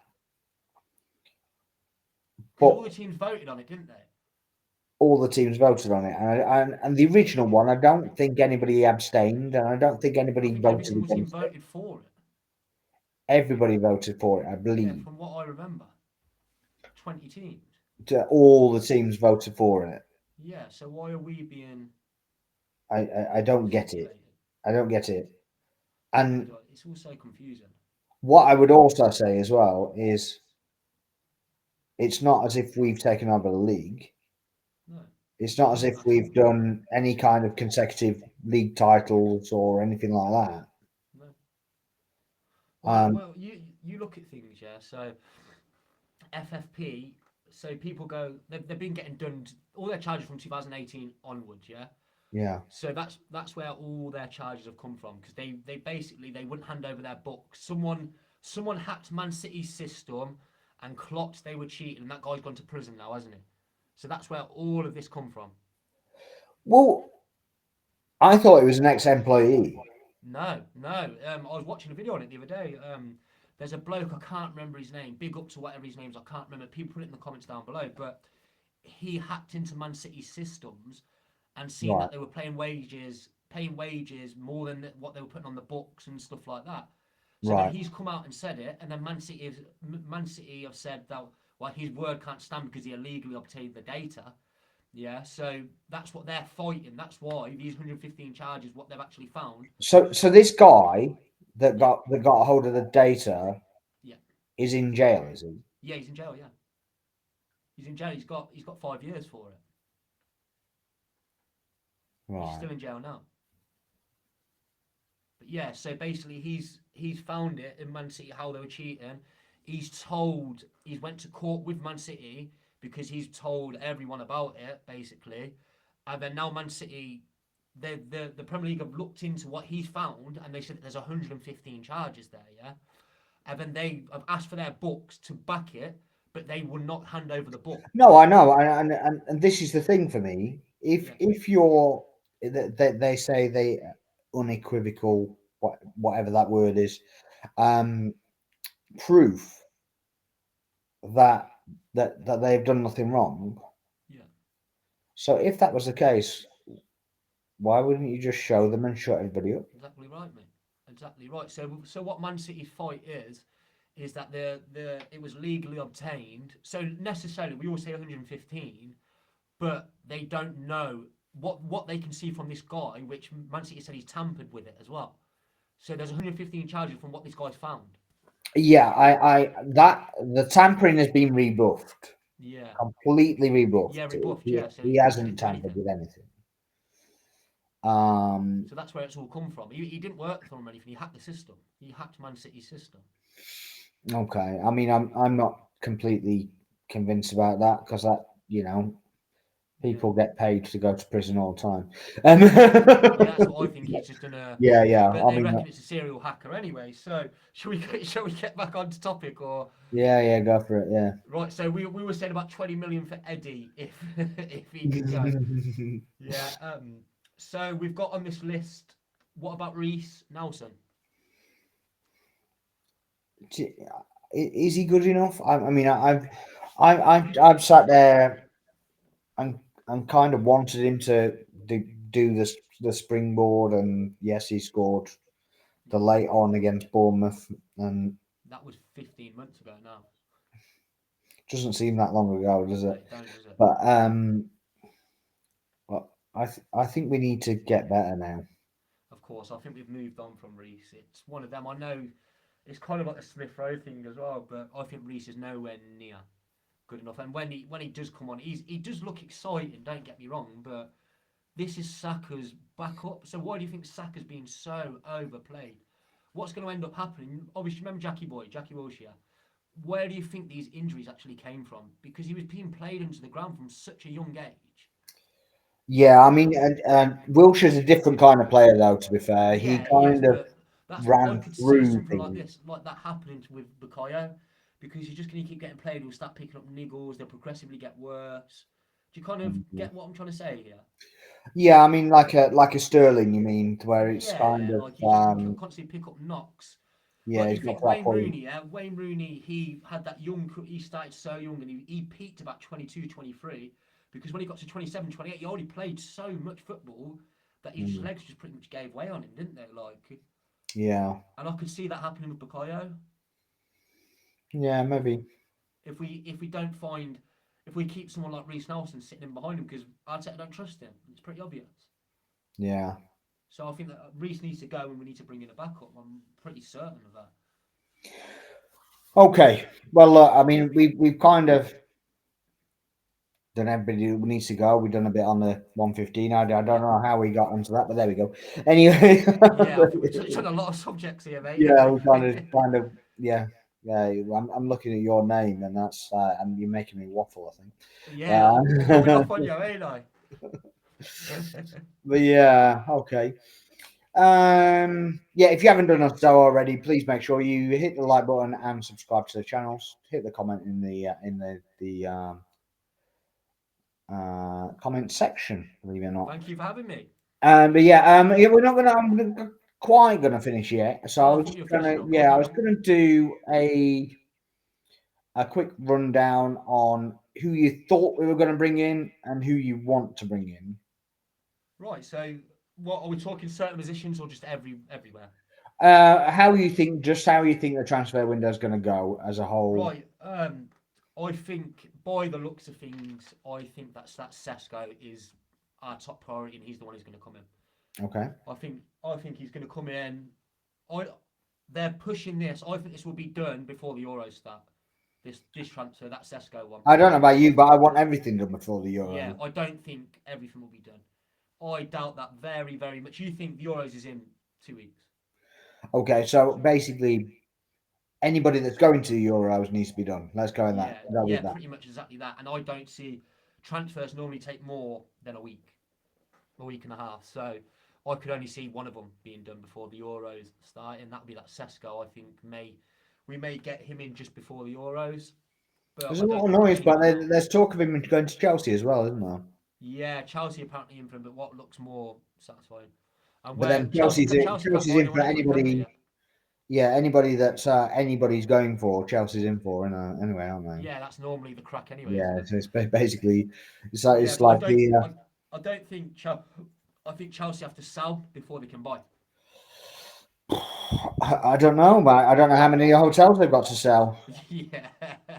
Because but all the teams voted on it, didn't they? all the teams voted on it, and the original one, I don't think anybody abstained, and I don't think I anybody think every voted single team against it. voted for it. Everybody voted for it, I Yeah, believe. from what I remember, 20 teams. All the teams voted for it. Yeah, so why are we being I don't get it. stipulated? I don't get it. Neither And do I. It's all so confusing. what I would also say as well is it's not as if we've taken over the league. No, It's not as not if at we've all. done any kind of consecutive league titles or anything like that. No. Um, You look at things, yeah. So FFP. So people go. They've been getting done. All their charges from 2018 onwards, yeah. yeah, So that's where all their charges have come from because they basically they wouldn't hand over their books. Someone hacked Man City's system and clocked they were cheating, and that guy's gone to prison now, hasn't he? So that's where all of this come from. well, I thought it was an ex-employee. No. I was watching a video on it the other day. There's a bloke I can't remember his name. Big up to whatever his name is. I can't remember. People put it in the comments down below. But he hacked into Man City's systems and seen Right, that they were paying wages more than what they were putting on the books and stuff like that. So then right. he's come out and said it, and then Man City have said that well his word can't stand because he illegally obtained the data. Yeah, so that's what they're fighting. That's why these 115 charges, what they've actually found. So this guy Yeah, that got a hold of the data yeah, is in jail, is he? yeah. He's in jail. Yeah, he's in jail. He's got 5 years for it. He's Right. still in jail now. But yeah, so basically he's found it in Man City how they were cheating. He's went to court with Man City because he's told everyone about it basically, and then now Man City. The Premier League have looked into what he's found and they said that there's 115 charges there, yeah? And then they have asked for their books to back it, but they will not hand over the books. No, I know, and this is the thing for me. Yeah, If you're, they say they unequivocal, whatever that word is, um, proof that that they've done nothing wrong. yeah. So if that was the case, why wouldn't you just show them and shut everybody up? Exactly right, mate. Exactly right. So what Man City's fight is that the it was legally obtained. So necessarily, we all say 115, but they don't know what they can see from this guy, which Man City said he's tampered with it as well. So there's 115 charges from what this guy's found. Yeah, I that the tampering has been rebuffed, Yeah, completely yeah, rebuffed. rebuffed. Yeah, so He he hasn't didn't do tampered anything. with anything. Um, So that's where it's all come from. He didn't work for them or anything. He hacked the system. He hacked Man City's system. okay. I mean, I'm not completely convinced about that because that Yeah. people get paid to go to prison all the time. Yeah, that's what I think. He's just gonna. Yeah, yeah. But I they mean, reckon it's a serial hacker anyway. So shall we get back onto topic or yeah, yeah. Go for it. Yeah. right? So we were saying about 20 million for Eddie if if he could go. Yeah. So we've got on this list. What about Reece Nelson? Is he good enough? I mean, I've sat there and kind of wanted him to do this the springboard, and yes, he scored the Yeah. late on against Bournemouth, and That was 15 months ago now. doesn't seem that long ago, does No, it? it don't, does it? But well, I think we need to get better now. Of course, I think we've moved on from Reece. It's one of them. I know it's kind of like the Smith Rowe thing as well, but I think Reece is nowhere near good enough. And when he does come on, he does look exciting. Don't get me wrong, but this is Saka's backup. So why do you think Saka's been so overplayed? What's going to end up happening? Obviously, remember Jackie Wilshere. Where do you think these injuries actually came from? Because he was being played into the ground from such a young age. Yeah, I mean, and Wilshire's a different kind of player, though. To be fair, he Yeah, he is, kind of but that's what I ran could see through something like things. this, like that happening with Bukayo, because he's just going to keep getting played. He'll start picking up niggles. They'll progressively get worse. Do you kind of get what I'm trying to say here? Yeah, I mean, like a Sterling, you mean, to where it's kind Yeah, of like he's just going to constantly pick up knocks. yeah, Like he's you got think to that Wayne point. Rooney, yeah, Wayne Rooney, he had that young, he started so young and he peaked about 22, 23. because when he got to 27, 28, he already played so much football that his Mm. legs just pretty much gave way on him, didn't they? Like, Yeah. and I could see that happening with Bukayo. Yeah, maybe. If we don't find if we keep someone like Reece Nelson sitting in behind him because Arteta don't trust him, it's pretty obvious. Yeah. So I think that Reece needs to go and we need to bring in a backup. I'm pretty certain of that. Okay. Well, look, I mean, we've kind of done everybody who needs to go. We've done a bit on the 115. I don't know how we got onto that, but there we go. Anyway. Yeah, I think we've touched on a lot of subjects here, mate. Yeah, we kind of, yeah. Yeah, I'm looking at your name, and that's and you're making me waffle. I think. Yeah, I'm coming Uh, off on you, ain't I? but yeah, okay. Yeah, if you haven't done so already, please make sure you hit the like button and subscribe to the channels. Hit the comment in the comment section, believe it or not. Thank you for having me. But yeah, we're not gonna. Quite gonna finish yet. So I Oh, I was thought you were gonna, finishing up. yeah, I was gonna do a quick rundown on who you thought we were going to bring in and who you want to bring in. Right, so what are we talking? Certain positions or just everywhere? How you think the transfer window is going to go as a whole? Right. I think by the looks of things, I think that Sesko is our top priority, and he's the one who's going to come in. Okay. I think he's going to come in. I they're pushing this. I think this will be done before the Euros start. This transfer, that Sesko one. I don't know about you, but I want everything done before the Euro. Yeah, I don't think everything will be done. I doubt that very, very much. You think the Euros is in 2 weeks? Okay, so basically, anybody that's going to the Euros needs to be done. Let's go in that. Yeah, Go yeah, with that. pretty much exactly that. And I don't see transfers normally take more than a week and a half. So I could only see one of them being done before the Euros start, and that would be that Sesko. I think we may get him in just before the Euros. But There's I a lot don't of think noise, but anyone else. there's talk of him going to Chelsea as well, isn't there? Yeah, Chelsea apparently in for him, but what looks more satisfying? And But where then Chelsea's Chelsea can't buy in anyone for anyway, can they? anybody. Yeah. Yeah, anybody that's anybody's going for, Chelsea's in for, anyway, aren't they? Yeah, that's normally the crack anyway, isn't Yeah, it? so it's basically Yeah, it's but like the I don't think I think Chelsea have to sell before they can buy. I don't know, but I don't know how many hotels they've got to sell. Yeah,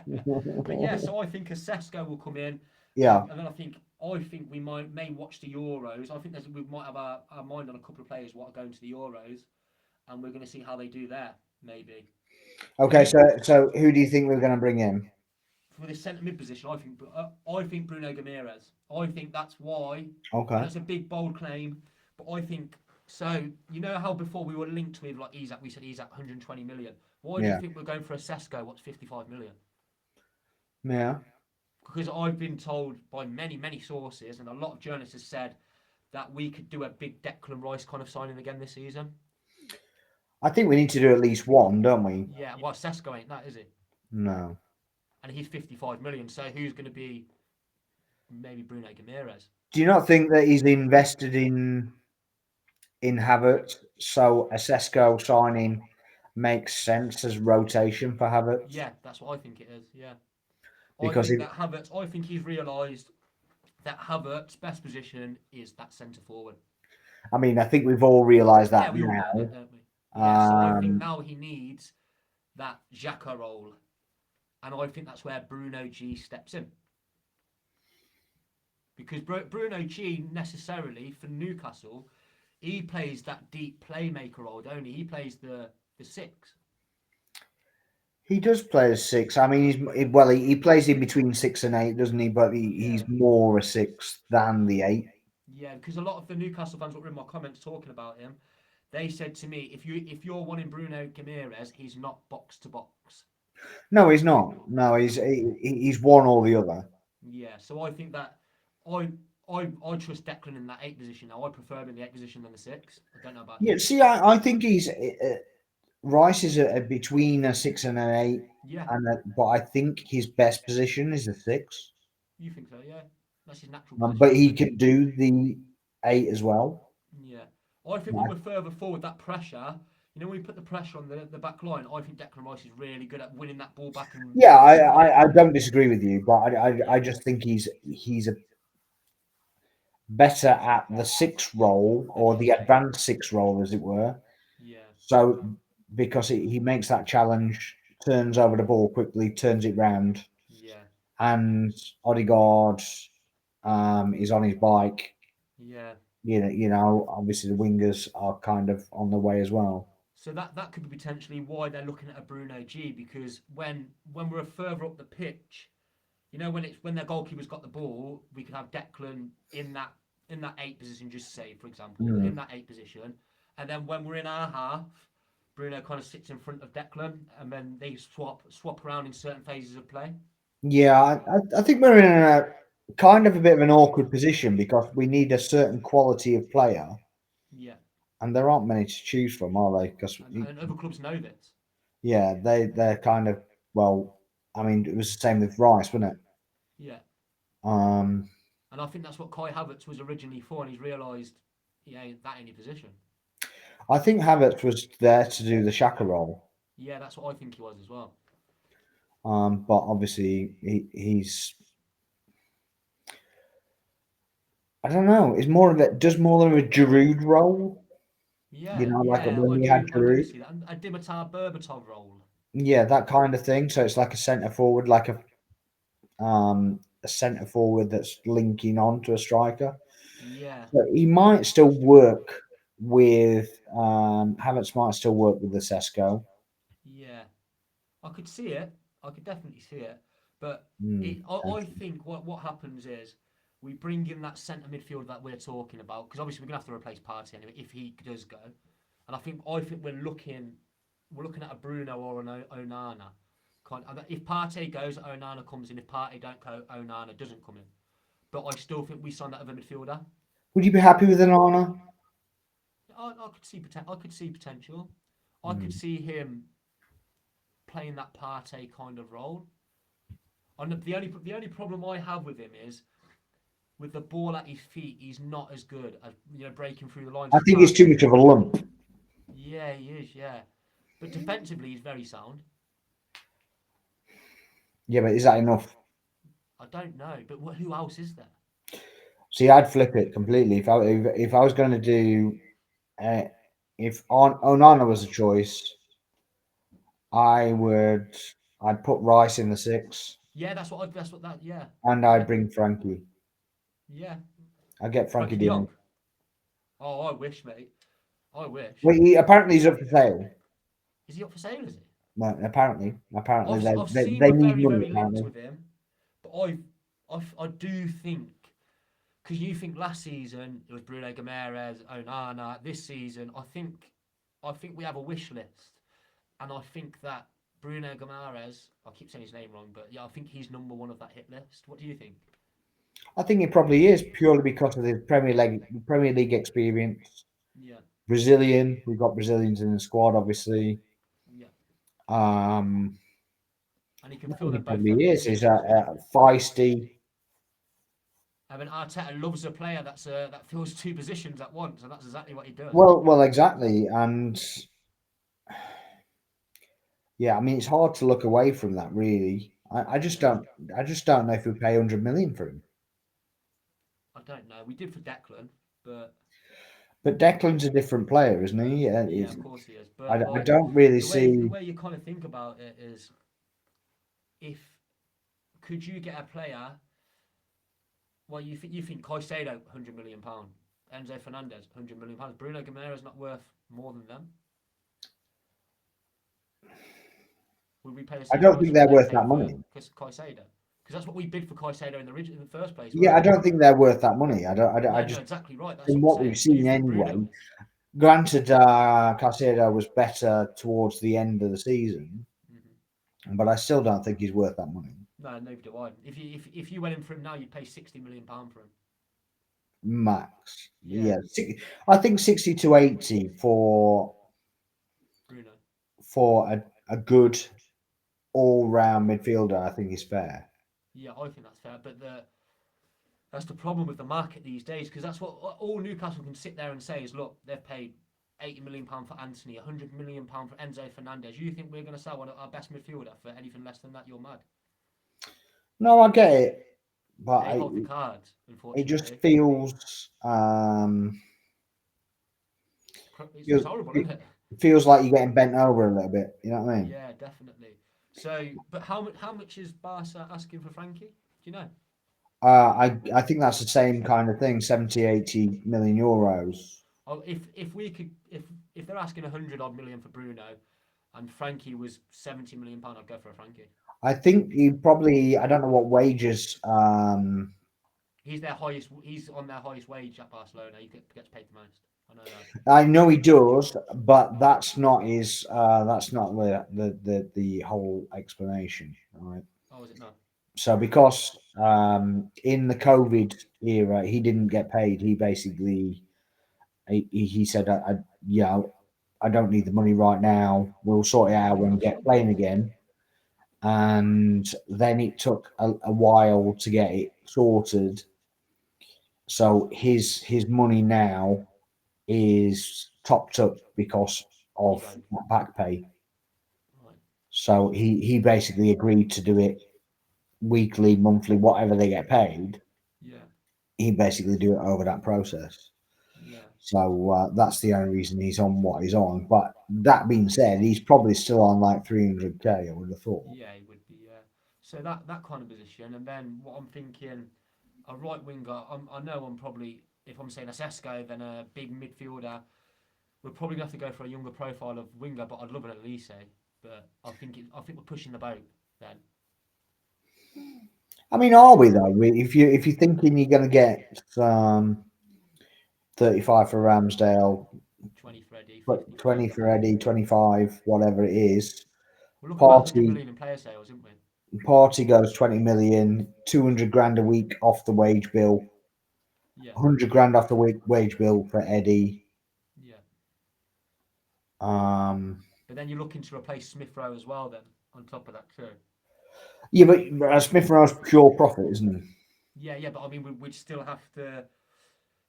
but yeah, so I think a Sesko will come in, Yeah. and then I think we may watch the Euros. I think we might have our mind on a couple of players what are going to the Euros, and we're going to see how they do there. Maybe Okay, so who do you think we're going to bring in? for the centre mid position, I think Bruno Ramirez. I think that's why. Okay. And it's a big bold claim, but I think so. You know how before we were linked with like Isak, we said Isak 120 million. Why do you Yeah. think we're going for a Sesko? What's 55 million? Yeah. Because I've been told by many sources, and a lot of journalists have said that we could do a big Declan Rice kind of signing again this season. I think we need to do at least one, don't we? Yeah, well, Sesko ain't that, is he? No. And he's 55 million. So who's going to be maybe Bruno Ramirez? Do you not think that he's invested in Havertz, so a Sesko signing makes sense as rotation for Havertz? Yeah, that's what I think it is. Yeah, I Because think that Havertz. I think he's realised that Havertz's best position is that centre forward. I think we've all realised Yeah, that we all know now. that, don't we? Yeah, so I think Um, now he needs that Xhaka role, and I think that's where Bruno G steps in. Because Bruno G necessarily for Newcastle, he plays that deep playmaker role, don't he? He plays the six. He does play as six. I mean, he plays in between 6 and 8, doesn't he? But Yeah. he's more a 6 than the 8. Yeah, because a lot of the Newcastle fans that were in my comments talking about him, they said to me, if you're wanting Bruno Ramirez, he's not box to box. No, he's not. No, he's one or the other. Yeah, so I think that I trust Declan in that 8 position now. I prefer him in the 8 position than the 6. I don't know about Yeah, you. see, I think he's Rice is between a 6 and an 8, Yeah, but I think his best position is a 6. you think so? Yeah, that's his natural position. But he can do the 8 as well. Yeah, I think when we're further forward, that pressure. You know, when we put the pressure on the back line, I think Declan Rice is really good at winning that ball back. And Yeah, I don't disagree with you, but I just think he's a better at the sixth role or the That's it. advanced sixth role, as it were. Yeah, So because he makes that challenge, turns over the ball quickly, turns it round, yeah, and Odegaard is on his bike. yeah. Obviously the wingers are kind of on the way as well. So that could be potentially why they're looking at a Bruno G, because when we're further up the pitch, when their goalkeeper's got the ball, we could have Declan in that eight position, just say for example, Mm. in that eight position, and then when we're in our half, Bruno kind of sits in front of Declan, and then they swap around in certain phases of play. Yeah, I think we're in a kind of a bit of an awkward position because we need a certain quality of player, Yeah, and there aren't many to choose from, are they? Because and other clubs know this. yeah, they're kind of well. I mean, it was the same with Rice, wasn't it? Yeah, Um, and I think that's what Kai Havertz was originally for, and he's realised he ain't that any position. I think Havertz was there to do the Shaka role, Yeah, that's what I think he was as well. but obviously he's I don't know. It's more of a does more of a Giroud role, Yeah, like yeah, when we had I do Giroud. see that. And a Dimitar Berbatov role. Yeah, that kind of thing. So it's like a centre forward, like a centre forward that's linking on to a striker. Yeah, So he might still work with Havertz might still work with the Sesko. yeah. I could see it. I could definitely see it. But I Potentially. think what happens is we bring in that centre midfield that we're talking about, because obviously we're gonna have to replace Partey anyway if he does go. And I think we're looking at a Bruno or an Onana. If Partey goes, Onana comes in. If Partey don't go, Onana doesn't come in. But I still think we sign that other midfielder. Would you be happy with an Arna? I could see I could see potential. I could Mm. see him playing that Partey kind of role. And the only problem I have with him is with the ball at his feet, he's not as good as breaking through the lines I as think it's too Partey much is. of a lump. Yeah, he is. Yeah, but defensively, he's very sound. Yeah, but is that enough? I don't know, but who else is there? See, I'd flip it completely. If I was going to do, uh, if Onana was a choice, I would. I'd put Rice in the six, Yeah, that's what that. Yeah, and I'd yeah, bring Frankie. yeah. I'd get Frankie Frankie De De Jong. Jong. Oh, I wish, mate. I wish. Well, apparently he's up for sale. Is he up for sale? Is he? No, apparently I've seen they we're need very money. very linked Apparently, with him, but I do think, because you think last season it was Bruno Gomes, Onana. This season, I think we have a wish list, and I think that Bruno Gomes. I keep saying his name wrong, but yeah, I think he's number one of that hit list. What do you think? I think it probably is purely because of the Premier League experience. Yeah, Brazilian, we've got Brazilians in the squad, obviously. yeah, Um, and he can I fill think them it both probably them is. He's positions, which feisty. I mean Arteta loves a player that fills two positions at once, and that's exactly what he does. Well, exactly, and yeah, I mean it's hard to look away from that. Really, I just Yeah, don't. I just don't know if we pay 100 million for him. I don't know. We did for Declan, but But Declan's a different player, isn't he? yeah, of course he is. I But like don't really the see. way you kind of think about it is, if could you get a player? Well, you think Caicedo £100 million, Enzo Fernandez £100 million, Bruno Gomes not worth more than them? Would we pay the I same don't price think as what they're they're worth paying that for money. Caicedo? Because that's what we bid for Caicedo in the first place, Yeah, weren't I we? don't think they're worth that money. I No, no, just exactly right. That's from what I'm what we've saying. Do you seen think Bruno anyway. is? Granted, Caicedo was better towards the end of the season, Hmm. but I still don't think he's worth that money. No, neither do I. If you went in for him now, you'd pay £60 million for him. Max, Yeah, yeah, I think 60 to 80 Bruno. for a good all-round midfielder. I think is fair. Yeah, I think that's fair. But that's the problem with the market these days, because that's what all Newcastle can sit there and say is, look, they've paid £80 million for Anthony, £100 million for Enzo Fernandez. You think we're going to sell one of our best midfielder for anything less than that? You're mad. No, I get it, but They hold the cards, it just unfortunately. feels It's horrible, it isn't it? feels like you're getting bent over a little bit. You know what I mean? Yeah, definitely. So, but how much is Barca asking for Frankie? Do you know? I think that's the same kind of thing, 70, 80 million euros. Oh, if we could if they're asking 100 odd million for Bruno, and Frankie was 70 million pound, I'd go for a Frankie. I think you probably, I don't know what wages. He's their highest. He's on their highest wage at Barcelona. Gets paid the most. I know that. I know he does, but that's not his. That's not the whole explanation, right? Oh, is it not? So because in the COVID era, he didn't get paid. He basically he said, yeah, I don't need the money right now. We'll sort it out when we get playing again. And then it took a while to get it sorted. So his money now is topped up because You of don't. that back pay. Right. So he basically agreed to do it weekly, monthly, whatever they get paid. Yeah. He basically do it over that process. Yeah. So that's the only reason he's on what he's on. But that being said, he's probably still on like 300k. I would have thought. Yeah, he would be. Yeah. So that kind of position, and then what I'm thinking, a right winger. I know I'm probably if I'm saying a Sesko, then a big midfielder. We're probably gonna have to go for a younger profile of winger, but I'd love an Elise. But I think we're pushing the boat then. I mean, are we though? If you're thinking you're going to get 35 for Ramsdale, 20 for Eddie, but 50 for 20 Frankie. for Eddie, 25, whatever it is. We're looking about 100 Party million in player sales, isn't we? Party goes 20 million, 200 grand a week off the wage bill, Yeah, 100 grand off the wage bill for Eddie. yeah. Um, But then you're looking to replace Smith Rowe as well. Then on top of that too. yeah, but Smith Rowe's pure profit, isn't he? Yeah, yeah. But I mean, we'd still have to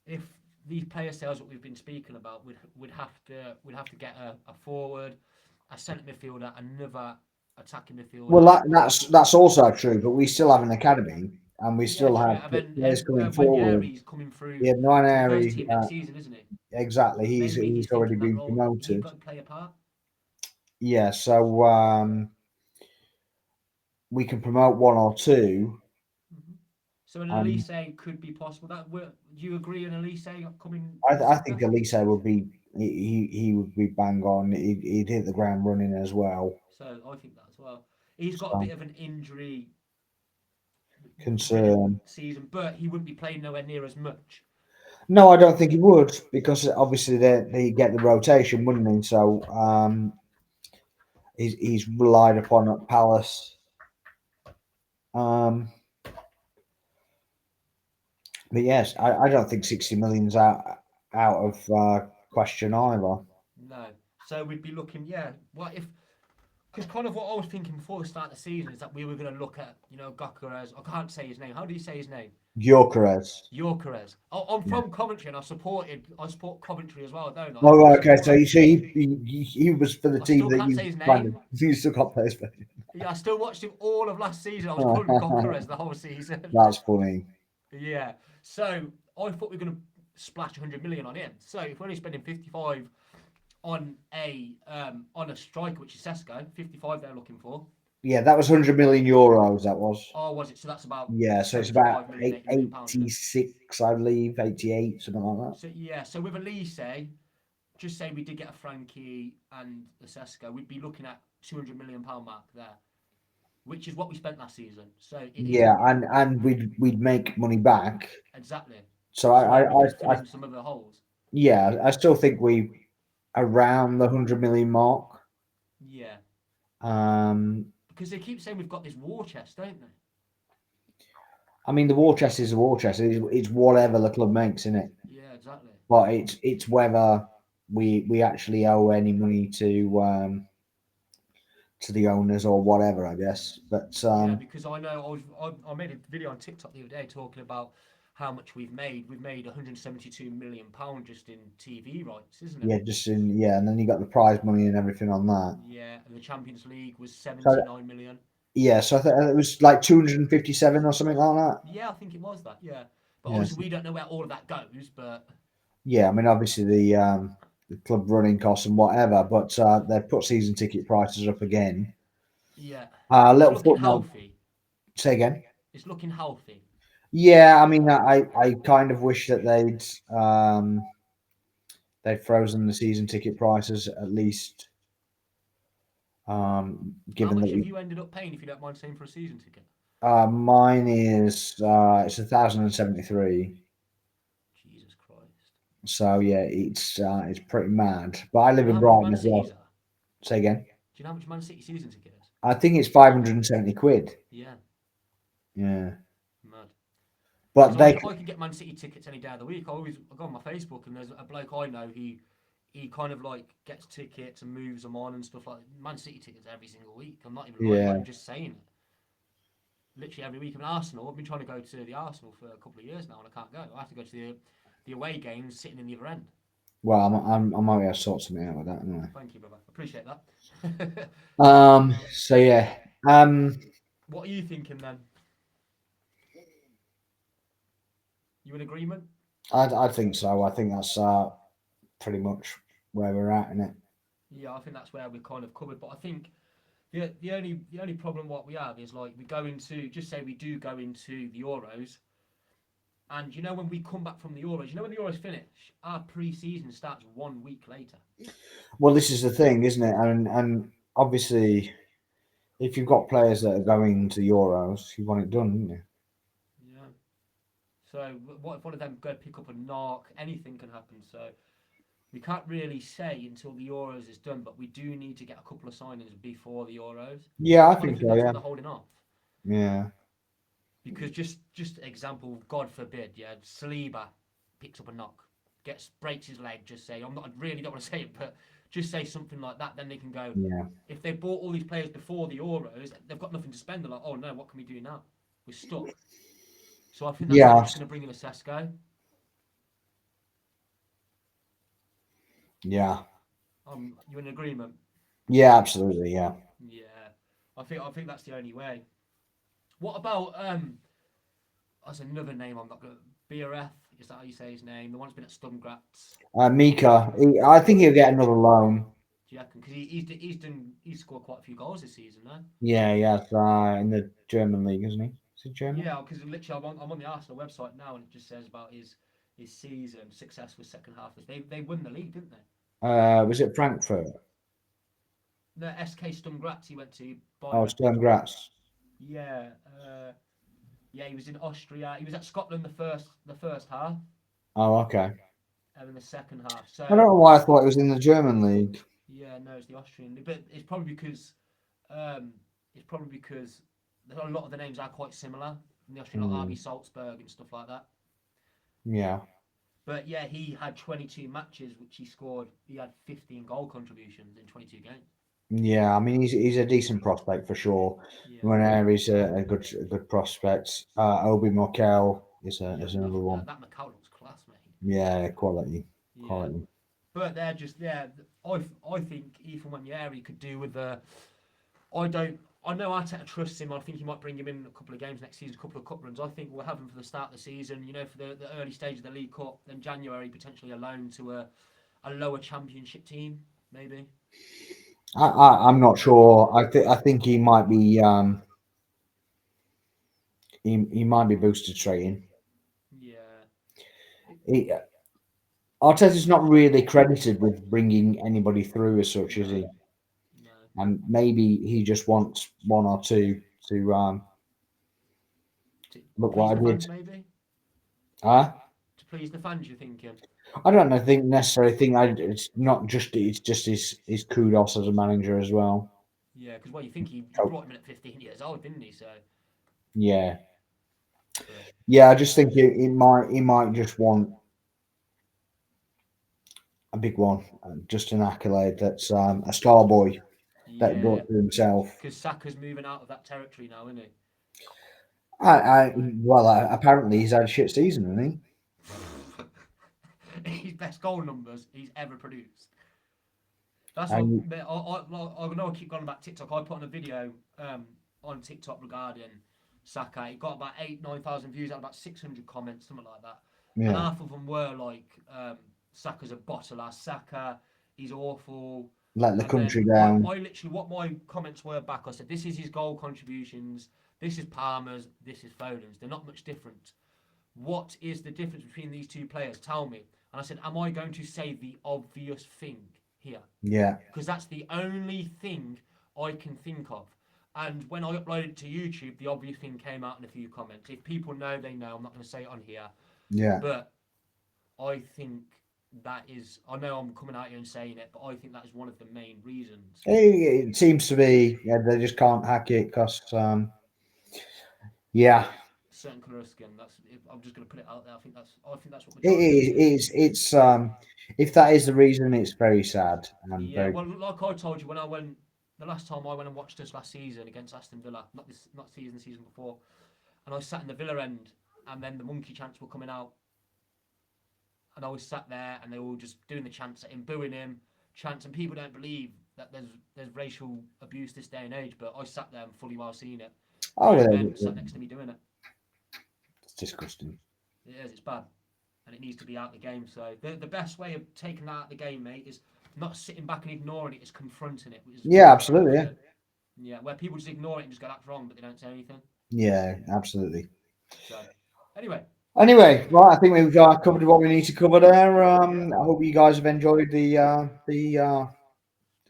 if these player sales that we've been speaking about, we'd have to get a forward, a centre midfielder, another attacking Well, midfielder. that's also true, but we still have an academy and we Yeah, still true. have And then players coming forward. Wanyeri's coming through We have to the first Nwaneri, team next season, isn't he? exactly. Maybe He's he's already taking that been role. He's promoted. got to play a part. Yeah, so we can promote one or two. Hmm. So an And Elise could be possible. Do you agree an Elise coming for I Saka? think Elise would be he would be bang on. He'd hit the ground running as well. So I think that as well. He's got a So bit of an injury ridden concern. season, but he wouldn't be playing nowhere near as much. No, I don't think he would because obviously they get the rotation, wouldn't he? So he's relied upon at Palace. Um, but yes, I don't think 60 million's out of question either. No. So we'd be looking, yeah. What if? Because kind of what I was thinking before the start of the season is that we were going to look at, Gokares. I can't say his name. How do you say his name? Gyökeres. Yorkeres. I'm Yeah. from Coventry and I support Coventry as well, don't I? Oh, I right, okay. support So, them. he was for the I team still that can't you say his kind of name. you still got players for. Yeah, I still watched him all of last season. I was calling him Gokares the whole season. That's funny. Yeah. So I thought we were going to splash 100 million on him. So if we're only spending 55 on a striker, which is Sesko, 55 they're looking for. Yeah, that was 100 million euros. That was. Oh, was it? So that's about Yeah, so it's about 75 million, 80 million pounds. 86, I believe, 88, something like that. So yeah, so with Elise, just say we did get a Frankie and a Sesko, we'd be looking at 200 million pound mark there, which is what we spent last season. So it is Yeah, and we'd make money back. exactly. So So then we can fill in some of the holes. yeah, I still think we around the 100 million mark. Yeah, Um, because they keep saying we've got this war chest, don't they? I mean, the war chest is a war chest. It's whatever the club makes, isn't it? Yeah, exactly. But it's whether we actually owe any money to the owners or whatever, I guess. But Yeah, because I know I made a video on TikTok the other day talking about how much we've made. We've made 172 million pound just in TV rights, isn't it? yeah, and then you got the prize money and everything on that. Yeah, and the Champions League was So 79 million. Yeah, so I think it was like 257 or something like that. Yeah, I think it was that. Yeah, but Yes. obviously we don't know where all of that goes. But Yeah, I mean, obviously the club running costs and whatever, but they've put season ticket prices up again. yeah, it's Little looking footnote. healthy. Say again. It's looking healthy. Yeah, I mean, I kind of wish that they'd frozen the season ticket prices at least. How Given much that have you ended up paying, if you don't mind saying, for a season ticket? mine is it's 1,073. Jesus Christ! So yeah, it's pretty mad. But I Do you live know in how much Brighton Man as well. City's are? Say again. Do you know how much Man City season ticket is? I think it's 570 quid. Yeah, Yeah, mad. but Because they I could get Man City tickets any day of the week. I go on my Facebook and there's a bloke I know he kind of like gets tickets and moves them on and stuff like Man City tickets every single week. I'm not even lying. I'm not yeah. even just saying it. Literally every week. I'm in Arsenal. I've been trying to go to the Arsenal for a couple of years now and I can't go. I have to go to the away games sitting in the other end. Well, I might be able to sort something out with that anyway. Thank you, brother. Appreciate that. So yeah. Um. What are you thinking then? You in agreement? I think so. I think that's pretty much where we're at in it. Yeah, I think that's where we're kind of covered. But I think the only problem what we have is like we go into, just say we do go into the Euros, and when we come back from the Euros, when the Euros finish, our pre-season starts 1 week later. Well, this is the thing, isn't it? And obviously, if you've got players that are going to Euros, you want it done, don't you? Yeah. So what if one of them go pick up a knock? Anything can happen. So we can't really say until the Euros is done, but we do need to get a couple of signings before the Euros. Yeah, I I kind of think think so. that's Yeah, what they're holding off. yeah, Because just example, God forbid, yeah, Saliba picks up a knock, breaks his leg. Just say I really don't want to say it, but just say something like that. Then they can go. yeah, If they bought all these players before the Euros, they've got nothing to spend. They're like, oh no, what can we do now? We're stuck. So I think that's why they're yeah, just going to bring in a Sesko. yeah, You in agreement? yeah. Absolutely, yeah. Yeah, I think that's the only way. What about That's another name I'm not going. Biereth, is that how you say his name? The one's been at Sturm Mika, I think he'll get another loan. Do you reckon? Because he's scored quite a few goals this season, no? Yeah, yeah, in the German league, isn't he? Is it German? Yeah, because literally I'm on the Arsenal website now and it just says about his season success with second half. They won the league, didn't they? Was it Frankfurt? No, SK Sturm Graz he went to Oh, Bayern. Sturm Graz. Yeah, yeah, he was in Austria. He was at Scotland the first half, Oh, okay. and then the second half. I don't So know why I thought it was in the German league. yeah, no, it's the Austrian, but um, it's probably because a lot of the names are quite similar in the Austrian, like RB Hmm. Salzburg and stuff like that. Yeah, But yeah, he had 22 matches, which he scored. He had 15 goal contributions in 22 games. yeah. I mean, he's a decent prospect for sure. Yeah, Ranieri's a good prospect. Obi Mokel yeah, is another one. that McCallum's class, mate. Yeah, quality, Yeah, quality. but they're just yeah. I think Ethan Wanyeri could do with the. I don't. I know Arteta trusts him. I think he might bring him in a couple of games next season, a couple of cup runs. I think we'll have him for the start of the season. For the early stage of the League Cup. Then January potentially a loan to a lower Championship team, maybe. I'm not sure. I think he might be boosted straight in. Yeah. He, Arteta's not really credited with bringing anybody through as such, is No. he? No. And maybe he just wants one or two to To look please what the I did. fans, maybe. Huh? To please the fans, you're thinking. I don't know, think necessarily think it's not just it's just his kudos as a manager as well. Yeah, because you think he Oh, brought him in at 15 years old, didn't he? So, yeah, but yeah. I just think he might just want a big one, just an accolade that's a star boy that he yeah, brought to himself. because Saka's moving out of that territory now, isn't Well, apparently he's had a shit season, hasn't he? His best goal numbers he's ever produced. That's he? what And I know. I keep going about TikTok. I put on a video on TikTok regarding Saka. It got about 9,000 views, had about 600 comments, something like that. And Yeah. half of them were like, Saka's a bottler, Saka, he's awful. Let the And country then down. I literally, what my comments were back, I said, this is his goal contributions, this is Palmer's, this is Foden's. They're not much different. What is the difference between these two players? Tell me. And I said, am I going to say the obvious thing here? Yeah. Because that's the only thing I can think of. And when I uploaded it to YouTube, the obvious thing came out in a few comments. If people know, they know. I'm not going to say it on here. Yeah. But I think that is, I know I'm coming out here and saying it, but I think that is one of the main reasons. It seems to be, yeah, they just can't hack it because, yeah, Certain colour of skin. That's. I'm just going to put it out there. I think that's what it majority of it is. it's if that is the reason, it's very sad and Yeah, very. well, like I told you, when I went the last time I went and watched us last season against Aston Villa, not season before, and I sat in the Villa end, and then the monkey chants were coming out, and I was sat there, and they were all just doing the chants at him, booing him, chants, and people don't believe that there's racial abuse this day and age, but I sat there and fully well seen it. Oh, well, Men sat next to me doing it. it's disgusting. It is. It's bad, and it needs to be out of the game. So the best way of taking that out of the game, mate, is not sitting back and ignoring it, is confronting it. Yeah, absolutely. Yeah. Yeah, where people just ignore it and just go, that's wrong, but they don't say anything. Yeah, absolutely. So, anyway, right, I think we've covered what we need to cover there. I hope you guys have enjoyed the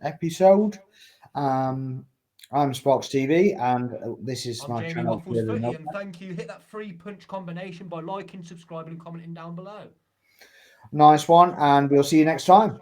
episode. I'm Sparks TV, and this is I'm my Jamie channel. Waffles Footy, and thank you. Hit that free punch combination by liking, subscribing, and commenting down below. Nice one, and we'll see you next time.